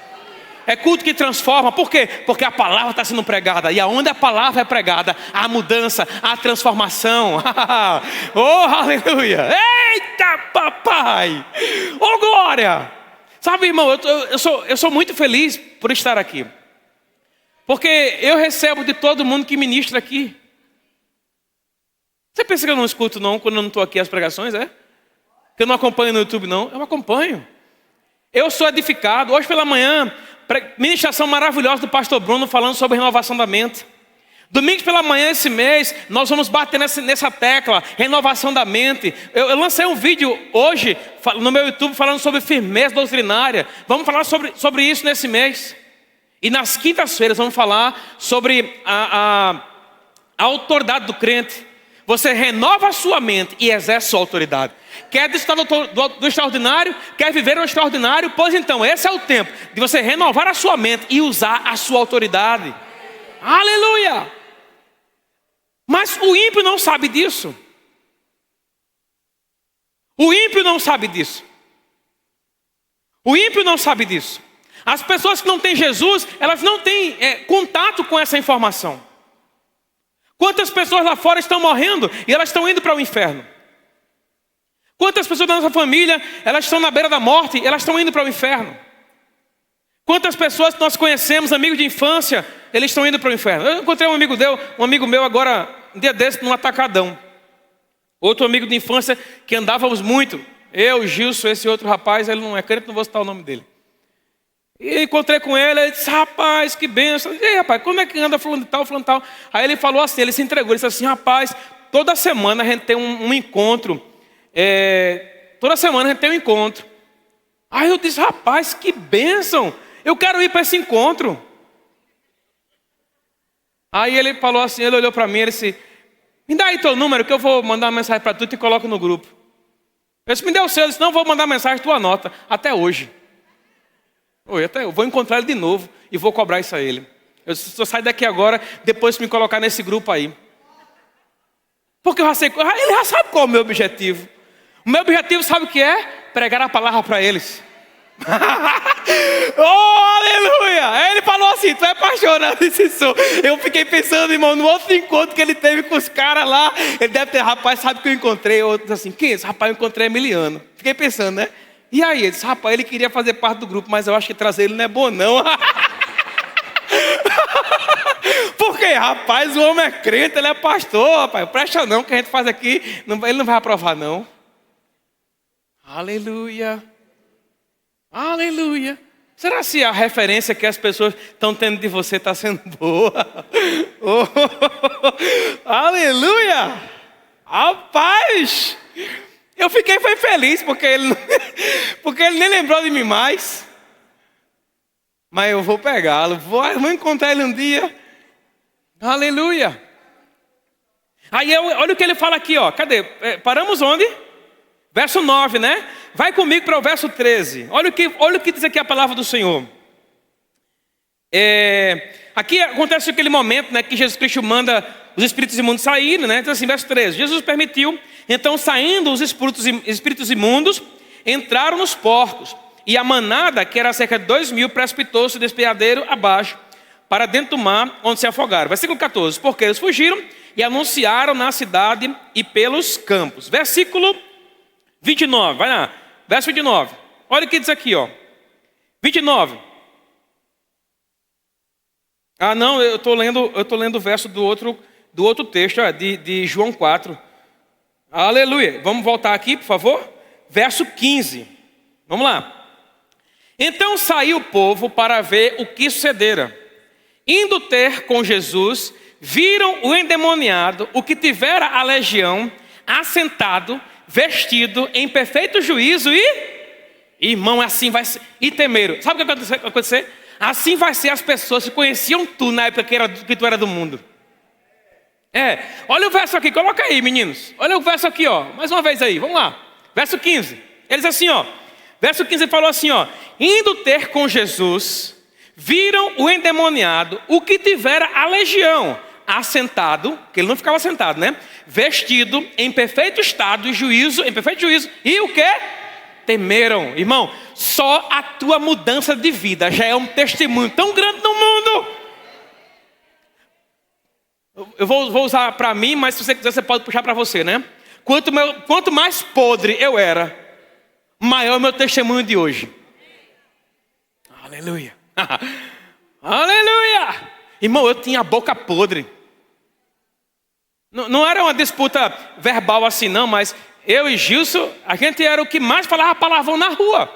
É culto que transforma. Por quê? Porque a palavra está sendo pregada. E aonde a palavra é pregada, há mudança, há transformação. Oh, aleluia. Eita, papai. Oh, glória. Sabe, irmão, eu sou muito feliz por estar aqui. Porque eu recebo de todo mundo que ministra aqui. Você pensa que eu não escuto não, quando eu não estou aqui as pregações, é? Que eu não acompanho no YouTube não? Eu acompanho. Eu sou edificado. Hoje pela manhã, ministração maravilhosa do pastor Bruno falando sobre renovação da mente. Domingo pela manhã esse mês, nós vamos bater nessa tecla, renovação da mente. Eu lancei um vídeo hoje no meu YouTube falando sobre firmeza doutrinária. Vamos falar sobre isso nesse mês. E nas quintas-feiras vamos falar sobre a autoridade do crente. Você renova a sua mente e exerce sua autoridade. Quer desfrutar do extraordinário? Quer viver o extraordinário? Pois então, esse é o tempo de você renovar a sua mente e usar a sua autoridade. Aleluia! Mas o ímpio não sabe disso. O ímpio não sabe disso. O ímpio não sabe disso. As pessoas que não têm Jesus, elas não têm contato com essa informação. Quantas pessoas lá fora estão morrendo e elas estão indo para o inferno? Quantas pessoas da nossa família, elas estão na beira da morte e elas estão indo para o inferno? Quantas pessoas que nós conhecemos, amigos de infância, eles estão indo para o inferno? Eu encontrei um amigo meu agora, um dia desse, num atacadão. Outro amigo de infância que andávamos muito. Eu, Gilson, esse outro rapaz, ele não é crente, não vou citar o nome dele. E encontrei com ele disse: rapaz, que benção. E aí, rapaz, como é que anda falando tal, falando tal? Aí ele falou assim, ele se entregou, ele disse assim: rapaz, toda semana a gente tem um encontro. Toda semana a gente tem um encontro. Aí eu disse: rapaz, que bênção. Eu quero ir para esse encontro. Aí ele falou assim, ele olhou para mim, ele disse: me dá aí teu número que eu vou mandar uma mensagem para tu e te coloco no grupo. Eu disse: me dê o seu. Ele disse: não, vou mandar mensagem, tu anota. Até hoje. Eu vou encontrar ele de novo e vou cobrar isso a ele. Eu só saio daqui agora, depois de me colocar nesse grupo aí. Porque eu já sei, ele já sabe qual é o meu objetivo. O meu objetivo sabe o que é? Pregar a palavra para eles. Oh, aleluia! Aí ele falou assim: tu é apaixonado? Eu disse: sou. Eu fiquei pensando, irmão, no outro encontro que ele teve com os caras lá. Ele deve ter: rapaz, sabe o que eu encontrei? Eu disse assim: quem é esse? Rapaz, eu encontrei Emiliano. Fiquei pensando, né? E aí, ele disse: rapaz, ele queria fazer parte do grupo, mas eu acho que trazer ele não é bom não. Por quê? Rapaz, o homem é crente, ele é pastor, rapaz. Presta não, que a gente faz aqui, ele não vai aprovar não. Aleluia. Aleluia. Será se a referência que as pessoas estão tendo de você está sendo boa? Oh, aleluia. Rapaz, eu fiquei feliz porque ele nem lembrou de mim mais. Mas eu vou pegá-lo, vou encontrar ele um dia. Aleluia. Aí olha o que ele fala aqui, ó. Cadê? Paramos onde? Verso 9, né? Vai comigo para o verso 13. Olha o que diz aqui a palavra do Senhor. Aqui acontece aquele momento, né, que Jesus Cristo manda os espíritos imundos saírem, né? Então assim, verso 13. Jesus permitiu, então saindo os espíritos imundos, entraram nos porcos. E a manada, que era cerca de 2.000, precipitou-se do despeadeiro abaixo, para dentro do mar, onde se afogaram. Versículo 14. Porque eles fugiram e anunciaram na cidade e pelos campos. Versículo 29, vai lá. Verso 29. Olha o que diz aqui, ó. 29. Ah, não, eu estou lendo o verso do outro texto, ó, de João 4. Aleluia. Vamos voltar aqui, por favor. Verso 15. Vamos lá. Então saiu o povo para ver o que sucedera. Indo ter com Jesus, viram o endemoniado, o que tivera a legião, assentado, vestido em perfeito juízo e... Irmão, assim vai ser. E temeram. Sabe o que vai acontecer? assim vai ser as pessoas que conheciam tu na época que tu era do mundo. Olha o verso aqui, coloca aí, meninos. Olha o verso aqui, ó. Mais uma vez aí, vamos lá. Verso 15. Eles assim, ó. Verso 15 falou assim, ó. Indo ter com Jesus, viram o endemoniado, o que tivera a legião, assentado, que ele não ficava sentado, né? Vestido em perfeito estado de juízo, em perfeito juízo. E o quê? Temeram. Irmão, só a tua mudança de vida já é um testemunho tão grande no mundo. Eu vou usar para mim, mas se você quiser, você pode puxar para você, né? Quanto mais podre eu era, maior é o meu testemunho de hoje. Aleluia. Aleluia. Irmão, eu tinha a boca podre. Não era uma disputa verbal assim não, mas eu e Gilson, a gente era o que mais falava palavrão na rua.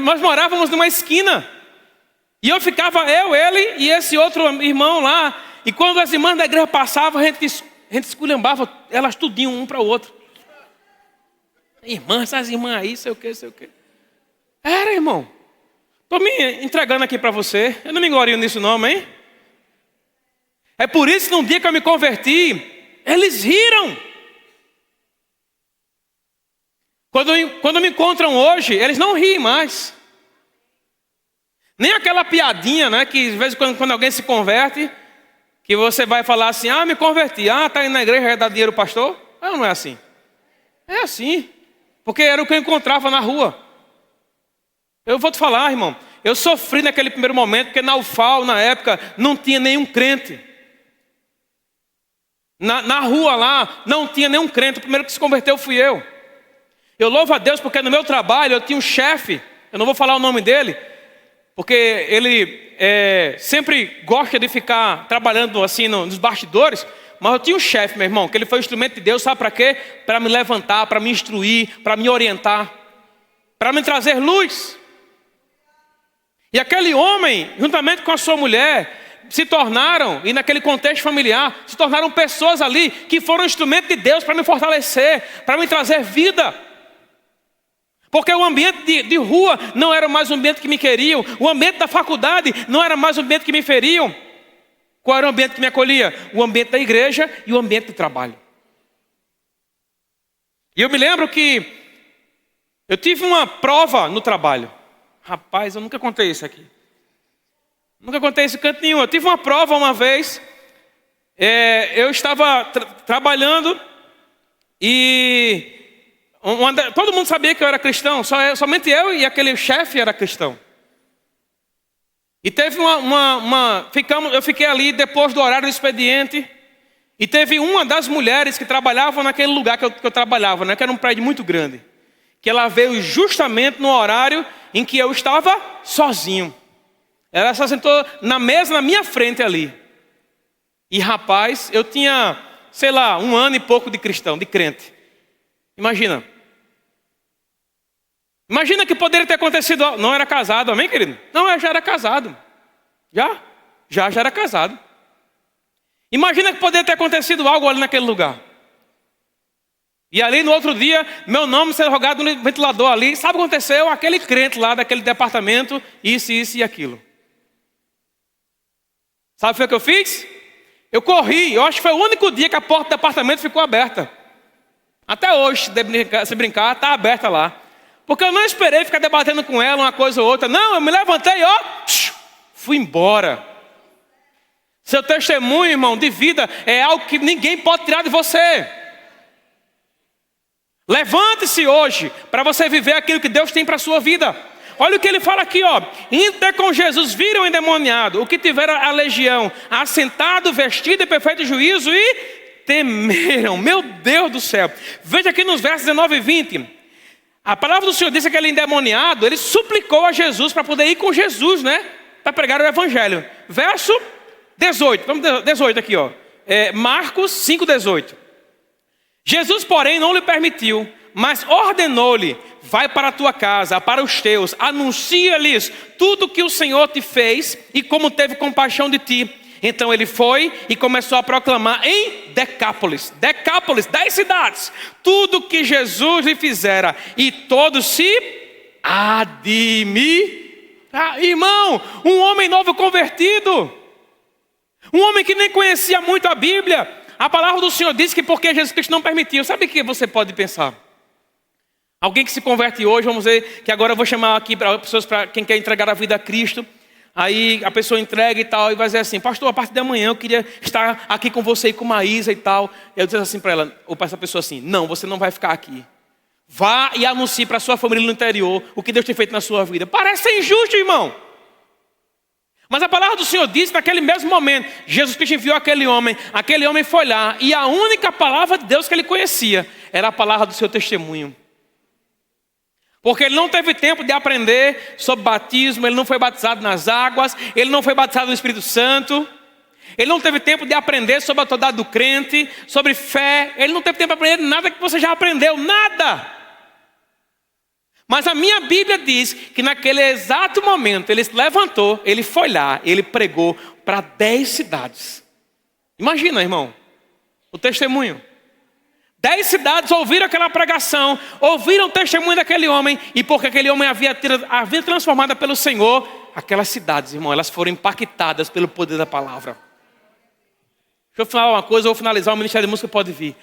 Nós morávamos numa esquina. E eu ficava, ele e esse outro irmão lá. E quando as irmãs da igreja passavam, a gente esculhambava elas tudinho um para o outro. Irmã, essas irmãs aí, sei o quê. Era, irmão. Estou me entregando aqui para você. Eu não me glorio nisso não, amém? É por isso que no dia que eu me converti, eles riram. Quando me encontram hoje, eles não riem mais. Nem aquela piadinha, né? Que de vez em quando alguém se converte, que você vai falar assim, me converti. Tá indo na igreja, vai dar dinheiro ao pastor? Não é assim. É assim. Porque era o que eu encontrava na rua. Eu vou te falar, irmão. Eu sofri naquele primeiro momento, porque na UFAL, na época, não tinha nenhum crente. Na rua lá, não tinha nenhum crente. O primeiro que se converteu fui eu. Eu louvo a Deus porque no meu trabalho eu tinha um chefe. Eu não vou falar o nome dele, porque ele sempre gosta de ficar trabalhando assim nos bastidores. Mas eu tinha um chefe, meu irmão, que ele foi um instrumento de Deus, sabe para quê? Para me levantar, para me instruir, para me orientar, para me trazer luz. E aquele homem, juntamente com a sua mulher, se tornaram, e naquele contexto familiar, se tornaram pessoas ali que foram instrumento de Deus para me fortalecer, para me trazer vida. Porque o ambiente de rua não era mais o ambiente que me queriam. O ambiente da faculdade não era mais o ambiente que me feriam. Qual era o ambiente que me acolhia? O ambiente da igreja e o ambiente do trabalho. E eu me lembro que eu tive uma prova no trabalho. Rapaz, eu nunca contei isso aqui. Nunca contei isso em canto nenhum. Eu tive uma prova uma vez. Eu estava trabalhando e... todo mundo sabia que eu era cristão, somente eu e aquele chefe era cristão. E teve eu fiquei ali depois do horário do expediente, e teve uma das mulheres que trabalhavam naquele lugar que eu trabalhava, né, que era um prédio muito grande, que ela veio justamente no horário em que eu estava sozinho. Ela se sentou na mesa na minha frente ali. E rapaz, eu tinha, 1 ano e pouco de cristão, de crente. Imagina que poderia ter acontecido. Não era casado, amém, querido? Não, eu já era casado. Já era casado. Imagina que poderia ter acontecido algo ali naquele lugar. E ali no outro dia, meu nome ser jogado no ventilador ali. Sabe o que aconteceu? Aquele crente lá daquele departamento, isso e aquilo. Sabe o que foi que eu fiz? Eu corri. Eu acho que foi o único dia que a porta do apartamento ficou aberta. Até hoje, se brincar, está aberta lá. Porque eu não esperei ficar debatendo com ela uma coisa ou outra. Não, eu me levantei, fui embora. Seu testemunho, irmão, de vida é algo que ninguém pode tirar de você. Levante-se hoje para você viver aquilo que Deus tem para a sua vida. Olha o que ele fala aqui, indo ter com Jesus, viram o endemoniado, o que tiveram a legião, assentado, vestido em perfeito juízo e temeram. Meu Deus do céu. Veja aqui nos versos 19 e 20. A palavra do Senhor diz que aquele endemoniado, ele suplicou a Jesus para poder ir com Jesus, né? Para pregar o evangelho. Verso 18. Vamos 18 aqui, Marcos 5:18. Jesus, porém, não lhe permitiu, mas ordenou-lhe: vai para a tua casa, para os teus, anuncia-lhes tudo que o Senhor te fez e como teve compaixão de ti. Então ele foi e começou a proclamar em Decápolis, 10 cidades, tudo que Jesus lhe fizera, e todos se admiraram. Irmão, um homem novo convertido. Um homem que nem conhecia muito a Bíblia. A palavra do Senhor diz que porque Jesus Cristo não permitiu. Sabe o que você pode pensar? Alguém que se converte hoje, vamos dizer que agora eu vou chamar aqui para pessoas, para quem quer entregar a vida a Cristo. Aí a pessoa entrega e tal, e vai dizer assim: pastor, a partir de amanhã eu queria estar aqui com você e com Maísa e tal. Eu digo assim para ela, ou para essa pessoa assim: não, você não vai ficar aqui. Vá e anuncie para a sua família no interior o que Deus tem feito na sua vida. Parece ser injusto, irmão. Mas a palavra do Senhor diz que naquele mesmo momento, Jesus Cristo enviou aquele homem foi lá, e a única palavra de Deus que ele conhecia era a palavra do seu testemunho. Porque ele não teve tempo de aprender sobre batismo, ele não foi batizado nas águas, ele não foi batizado no Espírito Santo, ele não teve tempo de aprender sobre a autoridade do crente, sobre fé, ele não teve tempo de aprender nada que você já aprendeu, nada. Mas a minha Bíblia diz que naquele exato momento ele se levantou, ele foi lá, ele pregou para 10 cidades. Imagina, irmão, o testemunho. 10 cidades ouviram aquela pregação, ouviram o testemunho daquele homem, e porque aquele homem havia tido a vida transformada pelo Senhor, aquelas cidades, irmão, elas foram impactadas pelo poder da palavra. Deixa eu falar uma coisa, eu vou finalizar, o Ministério de Música pode vir.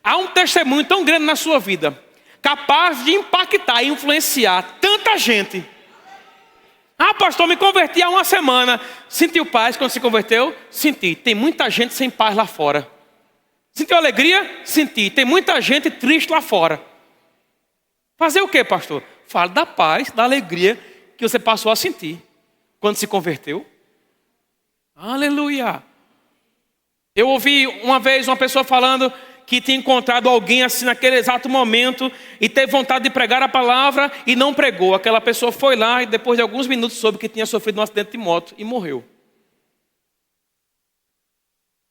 Há um testemunho tão grande na sua vida, capaz de impactar e influenciar tanta gente. Pastor, me converti há uma semana. Sentiu paz quando se converteu? Senti. Tem muita gente sem paz lá fora. Sentiu alegria? Senti. Tem muita gente triste lá fora. Fazer o que, pastor? Fala da paz, da alegria que você passou a sentir quando se converteu. Aleluia. Eu ouvi uma vez uma pessoa falando que tinha encontrado alguém assim naquele exato momento e teve vontade de pregar a palavra e não pregou. Aquela pessoa foi lá e depois de alguns minutos soube que tinha sofrido um acidente de moto e morreu.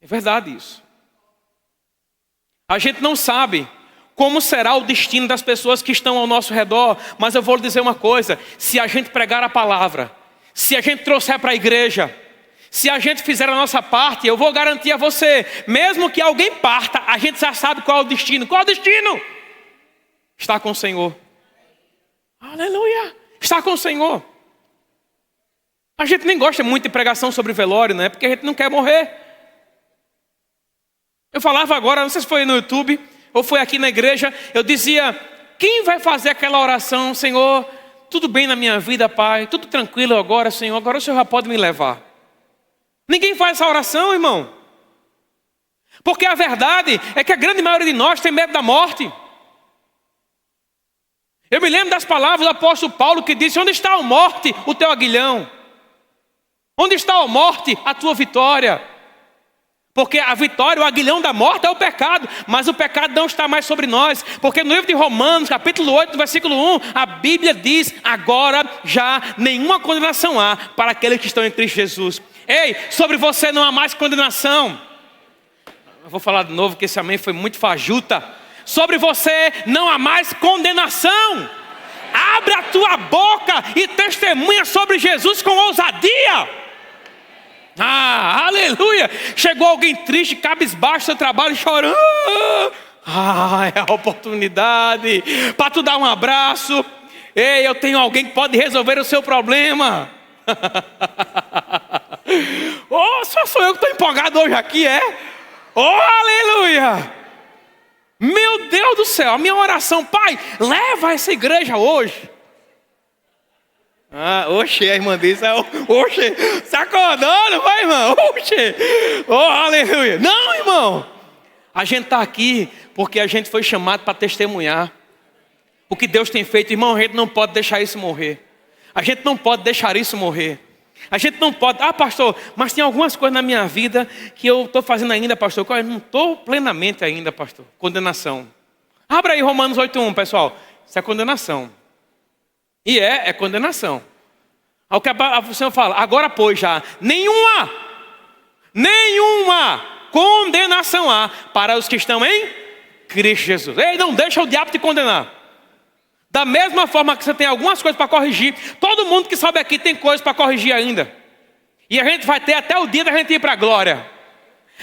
É verdade isso. A gente não sabe como será o destino das pessoas que estão ao nosso redor, mas eu vou lhe dizer uma coisa: se a gente pregar a palavra, se a gente trouxer para a igreja, se a gente fizer a nossa parte, eu vou garantir a você, mesmo que alguém parta, a gente já sabe qual é o destino. Qual é o destino? Está com o Senhor. Aleluia. Está com o Senhor. A gente nem gosta muito de pregação sobre velório, né? Porque a gente não quer morrer. Eu falava agora, não sei se foi no YouTube ou foi aqui na igreja, eu dizia: quem vai fazer aquela oração? Senhor, tudo bem na minha vida, Pai, tudo tranquilo agora, Senhor, agora o Senhor já pode me levar. Ninguém faz essa oração, irmão. Porque a verdade é que a grande maioria de nós tem medo da morte. Eu me lembro das palavras do apóstolo Paulo que disse: onde está a morte, o teu aguilhão? Onde está a morte, a tua vitória? Porque a vitória, o aguilhão da morte é o pecado, mas o pecado não está mais sobre nós. Porque no livro de Romanos, capítulo 8, versículo 1, a Bíblia diz: agora já nenhuma condenação há para aqueles que estão em Cristo Jesus. Ei, sobre você não há mais condenação. Eu vou falar de novo que esse amém foi muito fajuta. Sobre você não há mais condenação. Abre a tua boca e testemunha sobre Jesus com ousadia. Aleluia. Chegou alguém triste, cabisbaixo do seu trabalho, chorando. É a oportunidade para tu dar um abraço. Ei, eu tenho alguém que pode resolver o seu problema. Só sou eu que estou empolgado hoje aqui, é? Aleluia. Meu Deus do céu, a minha oração: Pai, leva essa igreja hoje. Oxe, a irmã disse: oxe, se acordou, não vai, irmão? Oxe, aleluia. Não, irmão, a gente está aqui porque a gente foi chamado para testemunhar o que Deus tem feito. Irmão, a gente não pode deixar isso morrer. A gente não pode deixar isso morrer. A gente não pode: pastor, mas tem algumas coisas na minha vida que eu estou fazendo ainda, pastor. Eu não estou plenamente ainda, pastor. Condenação. Abra aí Romanos 8:1, pessoal. Isso é condenação. E é condenação. Ao que o Senhor fala: agora pois já nenhuma condenação há para os que estão em Cristo Jesus. Ei, não deixa o diabo te condenar. Da mesma forma que você tem algumas coisas para corrigir, todo mundo que sobe aqui tem coisas para corrigir ainda. E a gente vai ter até o dia da gente ir para a glória.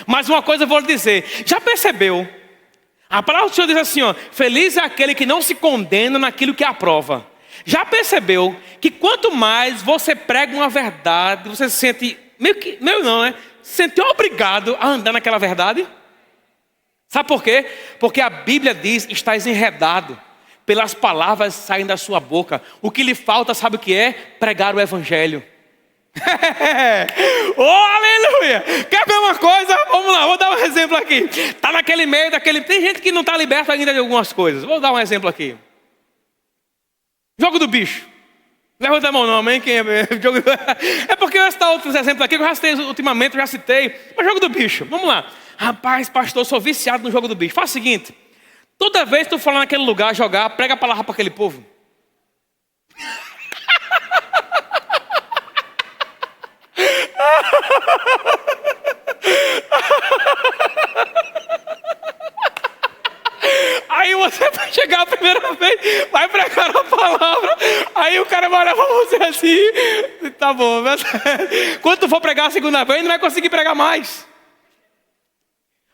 Mas uma coisa eu vou lhe dizer: já percebeu? A palavra do Senhor diz assim: feliz é aquele que não se condena naquilo que aprova. Já percebeu que quanto mais você prega uma verdade, você se sente, se sente obrigado a andar naquela verdade? Sabe por quê? Porque a Bíblia diz, estás enredado pelas palavras que saem da sua boca. O que lhe falta, sabe o que é? Pregar o evangelho. Oh, aleluia! Quer ver uma coisa? Vamos lá, vou dar um exemplo aqui. Está naquele meio daquele... Tem gente que não está liberta ainda de algumas coisas. Vou dar um exemplo aqui. Jogo do bicho. Levanta a mão não, amém? Quem é? É porque eu vou citar outros exemplos aqui que eu já citei ultimamente, eu já citei. Mas jogo do bicho, vamos lá. Rapaz, pastor, eu sou viciado no jogo do bicho. Faz o seguinte, toda vez que tu for lá naquele lugar jogar, prega a palavra para aquele povo. Aí você vai chegar a primeira vez, vai pregar a palavra, aí o cara vai olhar para você assim, tá bom, mas quando tu for pregar a segunda vez, não vai conseguir pregar mais.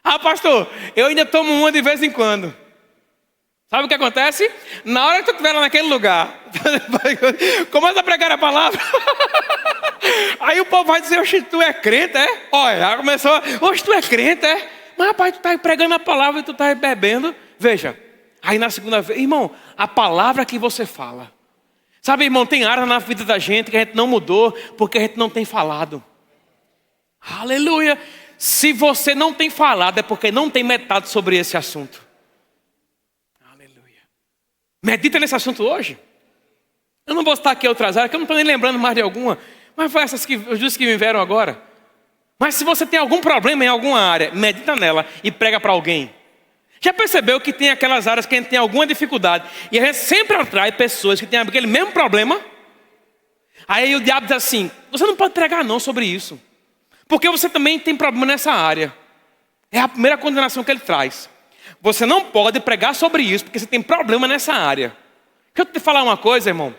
Ah, pastor, eu ainda tomo uma de vez em quando. Sabe o que acontece? Na hora que tu estiver lá naquele lugar, começa a pregar a palavra. Aí o povo vai dizer, oxe, tu é crente, é? Olha, já começou, oxe, tu é crente, é? Mas rapaz, tu está pregando a palavra e tu está bebendo. Veja, aí na segunda vez, irmão, a palavra que você fala. Sabe, irmão, tem área na vida da gente que a gente não mudou porque a gente não tem falado. Aleluia. Se você não tem falado é porque não tem meditado sobre esse assunto. Aleluia. Medita nesse assunto hoje. Eu não vou citar aqui outras áreas, que eu não estou nem lembrando mais de alguma. Mas foi essas que eu disse que me vieram agora. Mas se você tem algum problema em alguma área, medita nela e prega para alguém. Já percebeu que tem aquelas áreas que a gente tem alguma dificuldade e a gente sempre atrai pessoas que têm aquele mesmo problema? Aí o diabo diz assim, você não pode pregar não sobre isso. Porque você também tem problema nessa área. É a primeira condenação que ele traz. Você não pode pregar sobre isso porque você tem problema nessa área. Deixa eu te falar uma coisa, irmão.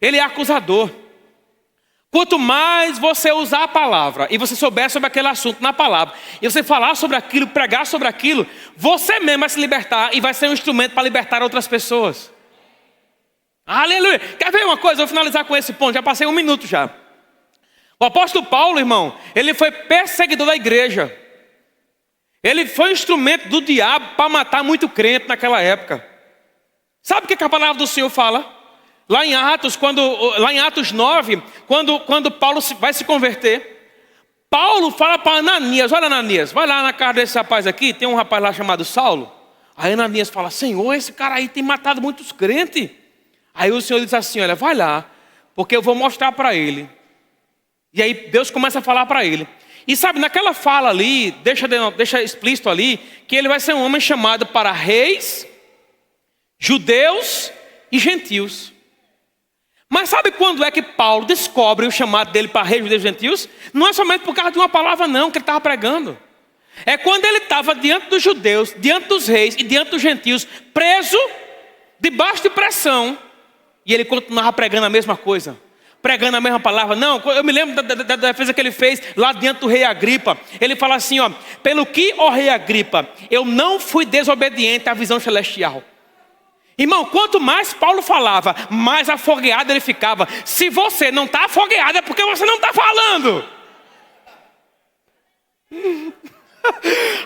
Ele é acusador. Quanto mais você usar a palavra e você souber sobre aquele assunto na palavra, e você falar sobre aquilo, pregar sobre aquilo, você mesmo vai se libertar e vai ser um instrumento para libertar outras pessoas. Aleluia. Quer ver uma coisa? Eu vou finalizar com esse ponto. Já passei 1 minuto já. O apóstolo Paulo, irmão, ele foi perseguidor da igreja. Ele foi instrumento do diabo para matar muito crente naquela época. Sabe o que a palavra do Senhor fala? Lá em Atos 9, quando Paulo vai se converter, Paulo fala para Ananias, olha Ananias, vai lá na casa desse rapaz aqui, tem um rapaz lá chamado Saulo. Aí Ananias fala, Senhor, esse cara aí tem matado muitos crentes. Aí o Senhor diz assim, olha, vai lá, porque eu vou mostrar para ele. E aí Deus começa a falar para ele. E sabe, naquela fala ali, deixa explícito ali, que ele vai ser um homem chamado para reis, judeus e gentios. Mas sabe quando é que Paulo descobre o chamado dele para reis, judeus e gentios? Não é somente por causa de uma palavra não, que ele estava pregando. É quando ele estava diante dos judeus, diante dos reis e diante dos gentios, preso, debaixo de pressão. E ele continuava pregando a mesma coisa. Pregando a mesma palavra. Não, eu me lembro da defesa que ele fez lá diante do rei Agripa. Ele fala assim, ó, pelo que, ó rei Agripa, eu não fui desobediente à visão celestial. Irmão, quanto mais Paulo falava, mais afogueado ele ficava. Se você não está afogueado é porque você não está falando.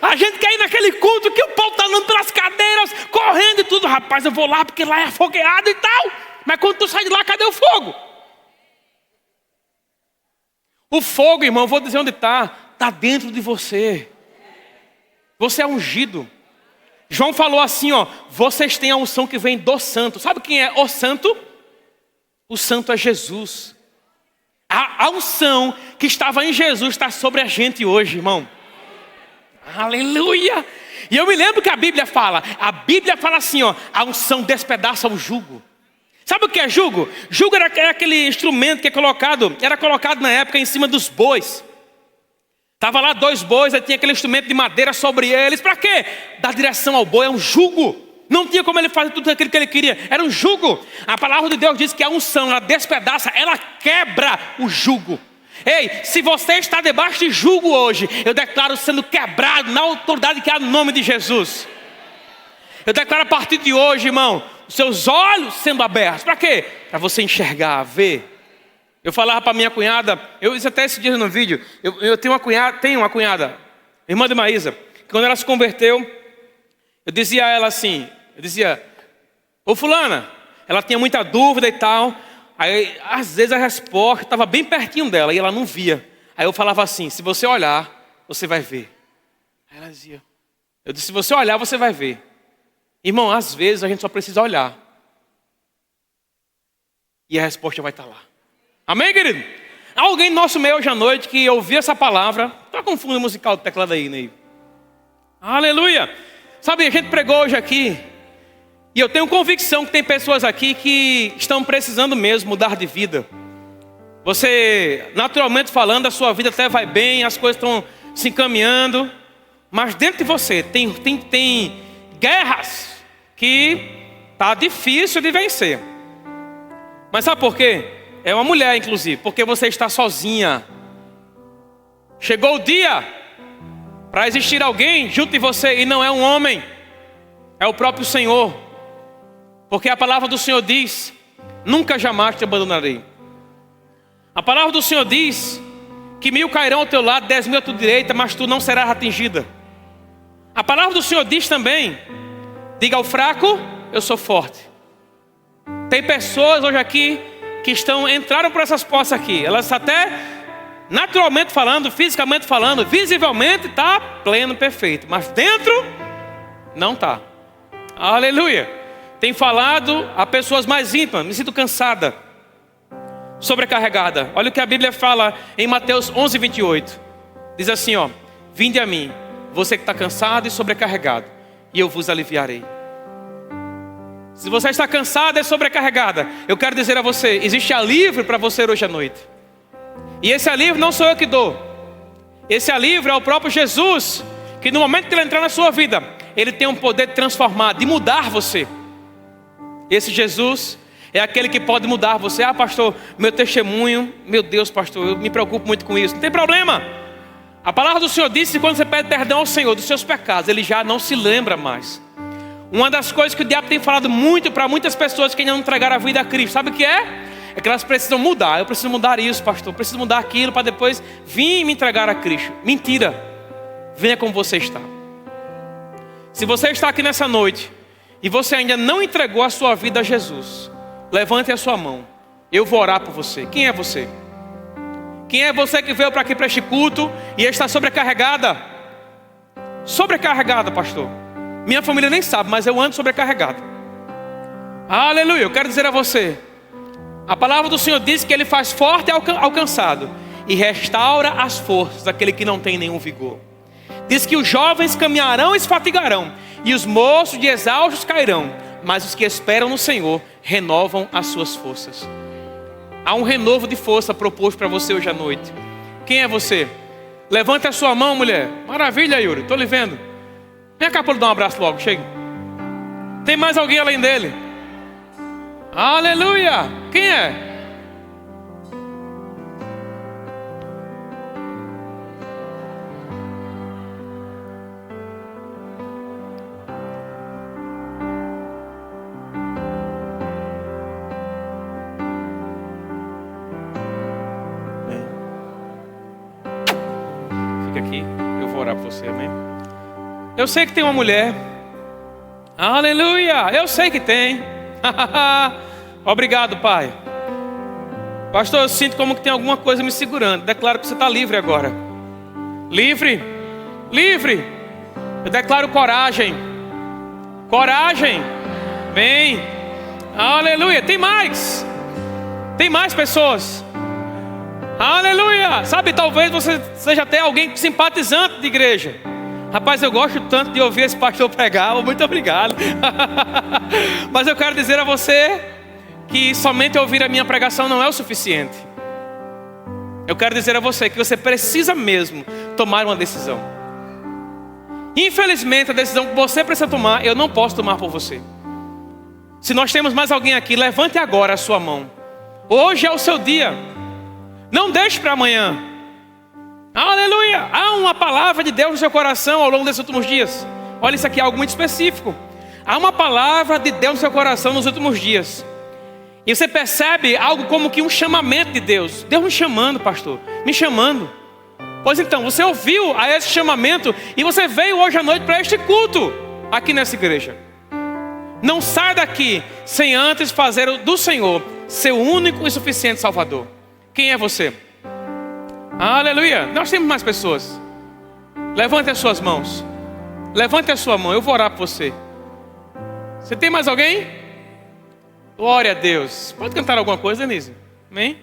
A gente quer ir naquele culto que o povo está andando pelas cadeiras, correndo e tudo. Rapaz, eu vou lá porque lá é afogueado e tal. Mas quando tu sai de lá, cadê o fogo? O fogo, irmão, eu vou dizer onde está. Está dentro de você. Você é ungido. João falou assim, ó, vocês têm a unção que vem do santo. Sabe quem é o santo? O santo é Jesus. A unção que estava em Jesus está sobre a gente hoje, irmão. Aleluia. E eu me lembro que a Bíblia fala assim, ó, a unção despedaça o jugo. Sabe o que é jugo? Jugo era aquele instrumento que era colocado na época em cima dos bois. Estava lá 2 bois, aí tinha aquele instrumento de madeira sobre eles. Para quê? Dar direção ao boi, é um jugo. Não tinha como ele fazer tudo aquilo que ele queria. Era um jugo. A palavra de Deus diz que a unção, ela despedaça, ela quebra o jugo. Ei, se você está debaixo de jugo hoje, eu declaro sendo quebrado na autoridade que há no nome de Jesus. Eu declaro a partir de hoje, irmão, os seus olhos sendo abertos. Para quê? Para você enxergar, ver. Eu falava para minha cunhada, eu disse até esse dia no vídeo, eu tenho uma cunhada, irmã de Maísa, que quando ela se converteu, eu dizia a ela assim, ô fulana, ela tinha muita dúvida e tal, aí às vezes a resposta estava bem pertinho dela e ela não via. Aí eu falava assim, se você olhar, você vai ver. Aí ela dizia, eu disse, se você olhar, você vai ver. Irmão, às vezes a gente só precisa olhar. E a resposta vai estar lá. Amém, querido? Alguém no nosso meio hoje à noite que ouviu essa palavra, está com fundo musical do teclado aí, Ney. Aleluia! Sabe, a gente pregou hoje aqui, e eu tenho convicção que tem pessoas aqui que estão precisando mesmo mudar de vida. Você, naturalmente falando, a sua vida até vai bem, as coisas estão se encaminhando, mas dentro de você tem guerras que está difícil de vencer. Mas sabe por quê? É uma mulher, inclusive, porque você está sozinha. Chegou o dia para existir alguém junto de você, e não é um homem, é o próprio Senhor. Porque a palavra do Senhor diz, nunca jamais te abandonarei. A palavra do Senhor diz que 1000 cairão ao teu lado, 10.000 à tua direita, mas tu não serás atingida. A palavra do Senhor diz também, diga ao fraco, eu sou forte. Tem pessoas hoje aqui que entraram por essas portas aqui. Elas até, naturalmente falando, fisicamente falando, visivelmente está pleno, perfeito. Mas dentro, não está. Aleluia. Tem falado a pessoas mais íntimas, me sinto cansada, sobrecarregada. Olha o que a Bíblia fala em Mateus 11:28. Diz assim, ó, vinde a mim, você que está cansado e sobrecarregado, e eu vos aliviarei. Se você está cansada e sobrecarregada, eu quero dizer a você, existe alívio para você hoje à noite. E esse alívio não sou eu que dou. Esse alívio é o próprio Jesus, que no momento que ele entrar na sua vida, ele tem um poder de transformar, de mudar você. Esse Jesus é aquele que pode mudar você. Ah, pastor, meu testemunho, meu Deus, pastor, eu me preocupo muito com isso. Não tem problema. A palavra do Senhor disse que quando você pede perdão ao Senhor dos seus pecados, ele já não se lembra mais. Uma das coisas que o diabo tem falado muito para muitas pessoas que ainda não entregaram a vida a Cristo, sabe o que é? É que elas precisam mudar. Eu preciso mudar isso, pastor, eu preciso mudar aquilo para depois vir me entregar a Cristo. Mentira. Venha como você está. Se você está aqui nessa noite e você ainda não entregou a sua vida a Jesus, levante a sua mão. Eu vou orar por você. Quem é você? Quem é você que veio para aqui para este culto e está sobrecarregada? Sobrecarregada, pastor. Minha família nem sabe, mas eu ando sobrecarregado. Aleluia, eu quero dizer a você, a palavra do Senhor diz que Ele faz forte ao cansado e restaura as forças daquele que não tem nenhum vigor. Diz que os jovens caminharão e se fatigarão, e os moços de exaustos cairão, mas os que esperam no Senhor renovam as suas forças. Há um renovo de força proposto para você hoje à noite. Quem é você? Levante a sua mão, mulher. Maravilha, Yuri, estou lhe vendo. Vem cá para lhe dar um abraço logo, chega. Tem mais alguém além dele? Aleluia! Quem é? Fica aqui, eu vou orar por você, amém? Eu sei que tem uma mulher. Aleluia! Eu sei que tem. Obrigado, Pai. Pastor, eu sinto como que tem alguma coisa me segurando. Declaro que você está livre agora. Livre. Livre. Eu declaro coragem. Coragem. Vem. Aleluia. Tem mais. Tem mais pessoas. Aleluia. Sabe, talvez você seja até alguém simpatizante de igreja. Rapaz, eu gosto tanto de ouvir esse pastor pregar. Muito obrigado. Mas eu quero dizer a você que somente ouvir a minha pregação não é o suficiente. Eu quero dizer a você que você precisa mesmo tomar uma decisão. Infelizmente, a decisão que você precisa tomar, eu não posso tomar por você. Se nós temos mais alguém aqui, levante agora a sua mão. Hoje é o seu dia. Não deixe para amanhã. Aleluia! Há uma palavra de Deus no seu coração ao longo desses últimos dias. Olha, isso aqui é algo muito específico. Há uma palavra de Deus no seu coração nos últimos dias. E você percebe algo como que um chamamento de Deus. Deus me chamando, pastor, me chamando. Pois então, você ouviu a esse chamamento e você veio hoje à noite para este culto aqui nessa igreja. Não sai daqui sem antes fazer do Senhor seu único e suficiente Salvador. Quem é você? Aleluia. Nós temos mais pessoas. Levante as suas mãos. Levante a sua mão, eu vou orar por você. Você tem mais alguém? Glória a Deus. Pode cantar alguma coisa, Denise? Amém?